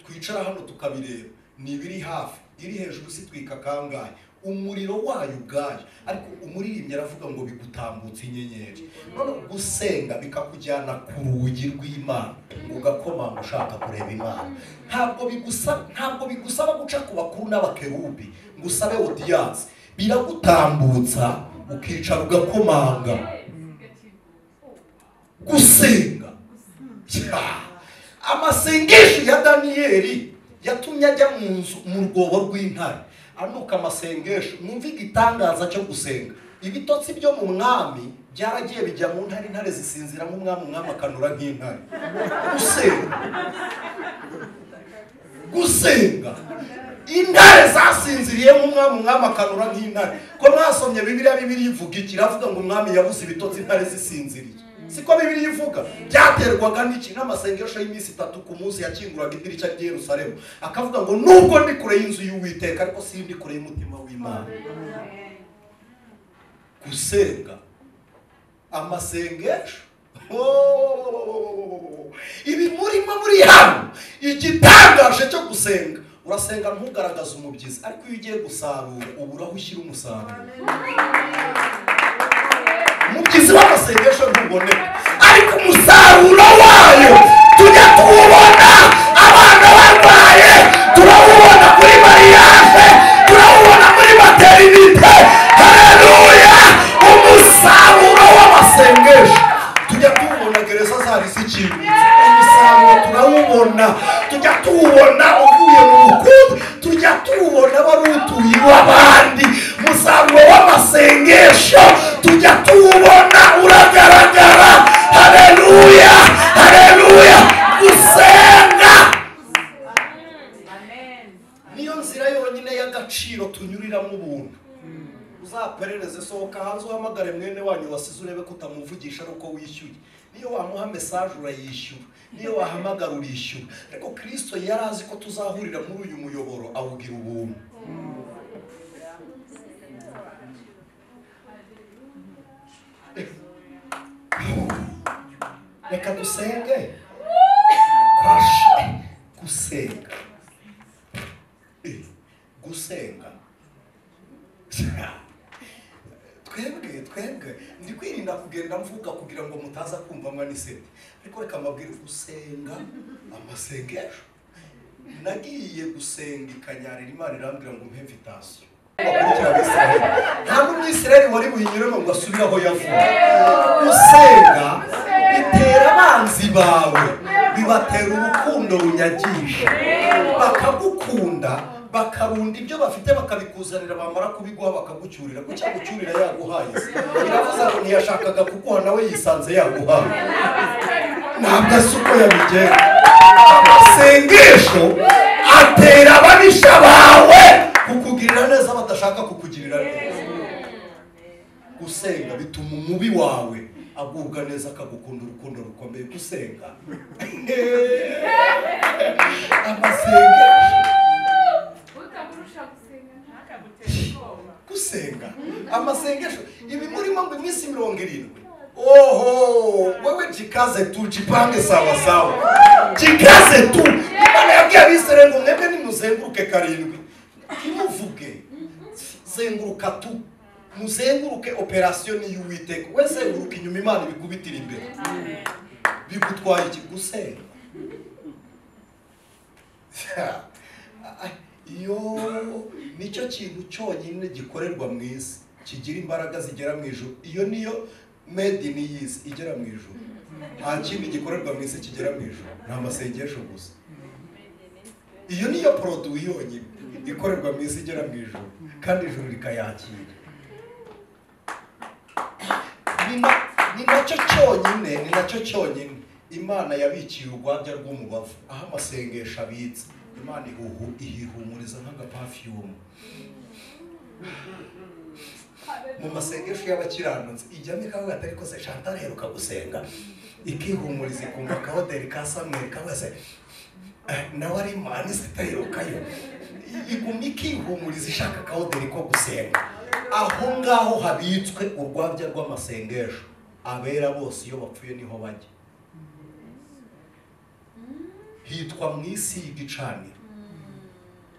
twicara hano tukabireba ni biri hafi, iri hejuru sitwika kangahe. Umuriro wayo ubwayo, ariko umuririmbyi aravuga ngo bigutambutse inyenyeri. None gusenga bikakujyana ku rugi rw'Imana, ugakomanga ushaka kureba Imana. Ntabwo bigusaba guca ku bakuru n'abakerubi ngo usabe audience. Biragutambutsa ukicara ugakomanga. Gusenga amasengesho ya Daniyeli yatumye ajya mu rwobo rw'intare. Anuka amasengesho, mwumva igitangaza cyo gusenga. Ibitotsi byo mu mwami byaragiye bijya mu ntare, intare zisinzira mu mwami akanura nk'intare. Gusenga intare zasinziriye mu mwami akanura nk'intare. Ko mwasomye Bibiliya ivuga iki? Iravuga ngo umwami yabuze ibitotsi intare zisinziriye. Siko Bibiliya ivuga. Byaterwaga n'iki? N'amasengesho y'iminsi 3 ku munsi yakinguraga idirishya ry'i Yerusalemu, akavuga ngo nubwo ndi kure y'inzu y'Uwiteka ariko sindi kure y'umutima w'Imana. Gusenga amasengesho, ibi muri hano igitangaje cyo gusenga. Urasenga ntugaragaza umubyizi, ariko iyo ugiye gusarura ubura aho ushyira umusaruro. Umubyizi w'amasengesho ntuboneka, ariko umusaruro wayo tujya tuwubona. Abana barwaye turawubona kuri mariage, turawubona muri maternité. Haleluya! Umusaruro w'amasengesho tujya tuwubona. Gereza zari zikiri, umusaruro turawubona. Tujya tuwubona uvuye mu bukungu, tujya tuwubona barutuye w'abandi. Umusaruro w'amasengesho tujya tuwubona uragaragara. Haleluya! Haleluya! Gusenga niyo nzira yonyine y'agaciro tunyuriramo ubuntu. Uzaperereze, sohoka hanze uhamagare mwene wanyu wasize urebe ko utamuvugisha uko wishyuye. Niyo wamuha message urayishyura, niyo wahamagara urishyura. Ariko Kristo yarazi ko tuzahurira muri uyu muyoboro, awugira ubuntu. Reka dusenge. Gusenga. Gusenga. Twebwe ndi kwirinda kugenda mvuga kugira ngo mutaza kumva mwanisete. Ariko reka mbabwire gusenga amasengesho. Nagiye gusenga ikanyarira Imana irambwira ngo mpe invitation. Nta n'Umwisirayeli wari buhinyuremo ngo asubire aho yavuye. Gusenga bitera abanzi bawe, bibatera urukundo runyagisha, bakagukunda, bakarunda ibyo bafite bakabikuzanira, bamara kubiguha bakagucyurira. Kucya gucyurira yaguhaye, biravuze ngo ntiyashakaga kuguha nawe yisanze yaguhaye. Ntabwo asuko yabigenza. Amasengesho atera ababisha bawe kukugirira neza badashaka kukugirira neza. Gusenga bituma umubi wawe agubwa neza, akagukunda urukundo rukomeye. Gusenga amasengesho, gusenga amasengesho. Ibi murimo ngo iminsi 70. Oho, wewe jikaze tu, jipange sawa sawa, jikaze tu. Imana yabwiye Abisirayeli ngo mwebwe nimuzenguruke 7, ntimuvuge, zenguruka tu. Muzenguruke operation y'Uwiteka. We zenguruka inyuma, Imana ibikubitira imbere. Bigutwaye iki? Gusenga. Iyo nicyo kintu cyonyine gikorerwa mu isi kigira imbaraga zigera mu ijuru. Iyo niyo made in isi igera mu ijuru. Nta kindi gikorerwa mu isi kigera mu ijuru, nta masengesho gusa. Iyo niyo produit yonyine. ikorerwa mu isi igera mu ijuru kandi ijuru rikayakira. Ni nacyo cyonyine Imana yabikiye urwabya rw'umubavu, aho amasengesho abitse Imana ihihumuriza nk'agapafiyumu. Mu masengesho y'abakiranutsi ijyamo ikavuga ati ariko se Chantal aheruka gusenga, ikihumuriza ikumva akahoderi ka Samuel kabaze nawe ari Imana zitaherukayo, igumye ikihumuriza ishaka akahoderi ko gusenga. Aho ngaho habitswe urwabya rw'amasengesho. Abera bose iyo bapfuye niho bajya, hitwa mu isi y'igicaniro.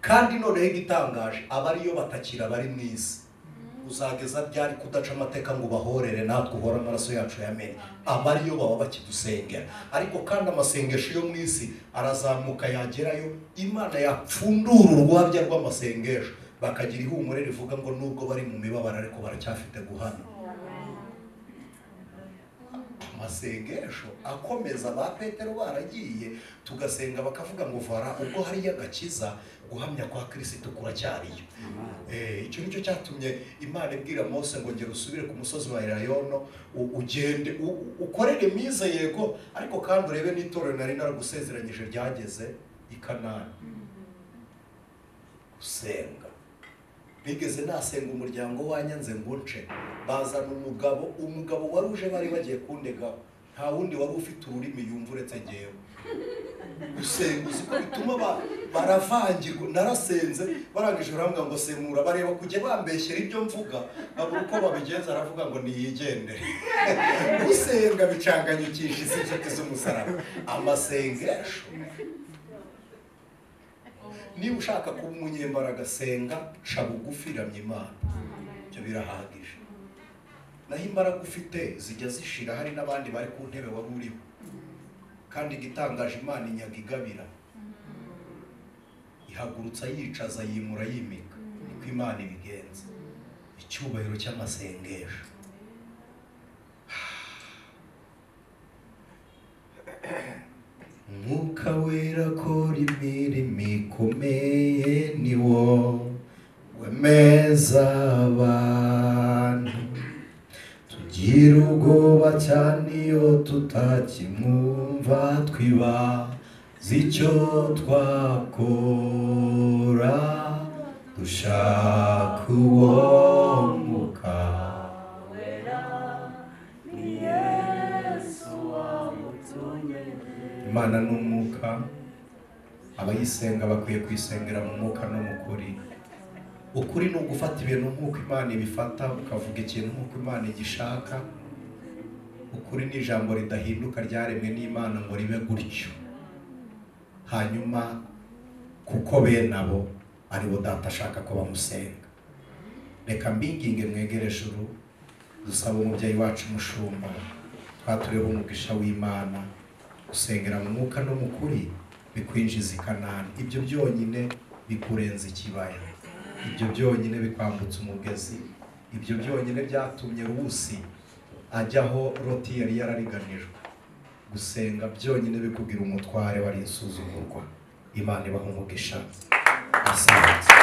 Kandi noneho igitangaje abariyo batakira bari mu isi. Uzageza byari kudaca amateka ngo bahorere natwe uhora amaraso yacu yamenye. Abariyo baba bakidusengera. Ariko kandi amasengesho yo mu isi arazamuka yagerayo, Imana yapfundura urwabya rw'amasengesho, bakagira ihumure rivuga ngo nubwo bari mu mibabaro ariko baracyafite guhana. Amasengesho akomeza ba Petero baragiye tugasenga bakavuga ngo vara ubwo hari y'agakiza guhamya kwa Kristo kuracyariyo. Icyo nicyo cyatumye Imana ibwira Mose ngo ngera usubire ku musozi wa Elayono, ugende ukorere mize yego, ariko kandi urebe n'itorero nari naragusezeranyije ryageze i Kanani. Gusenga bigeze nasenga umuryango wanyanze ngunce, bazana umugabo wari uje bari bagiye kundegaho, nta wundi wari ufite ururimi yumva uretse jyewe. Gusenga uziko bituma baravangirwa. Narasenze barangije barambwira ngo semura, bareba kujya bambeshyera ibyo mvuga, babura uko babigenza, aravuga ngo niyigendere. Gusenga bicanganyikisha isi inshuti z'umusaraba. Amasengesho, niba ushaka kuba umunyembaraga senga, ca bugufi ramya Imana, ibyo birahagije. Naho imbaraga ufite zijya zishira, hari n'abandi bari ku ntebe wari uriho. Kandi igitangaje Imana inyaga igabira, ihagurutsa yicaza yimura yimika, niko Imana ibigenza. Icyubahiro cy'amasengesho. Mwuka wera kora imirimo ikomeye, ni wo wemeza abantu. Tugira ubwoba cyane iyo tutakimwumva, twibaza icyo twakora, dushaka uwo mwuka wera, ni Yesu wamutumye. Imana ni umwuka, abayisenga bakwiye kwisengera mu mwuka no mu kuri. Ukuri ni ugufata ibintu nk'uko Imana ibifata, ukavuga ikintu nk'uko Imana igishaka. Ukuri ni ijambo ridahinduka ryaremwe n'Imana ngo ribe gutyo. Hanyuma kuko bene abo ari bo Data ashaka ko bamusenga. Reka mbinginge mwegere ejuru, dusaba umubyeyi wacu umushumba, twatureba umugisha w'Imana. Gusengera mu mwuka no mu kuri bikwinjiza i Kanani. Ibyo byonyine bikurenza ikibaya, ibyo byonyine bikwambutsa umugezi, ibyo byonyine byatumye Rusi ajyaho Loti yari yarariganijwe. Gusenga byonyine bikugira umutware wari insuzugurwa. Imana ibaha umugisha. Asante.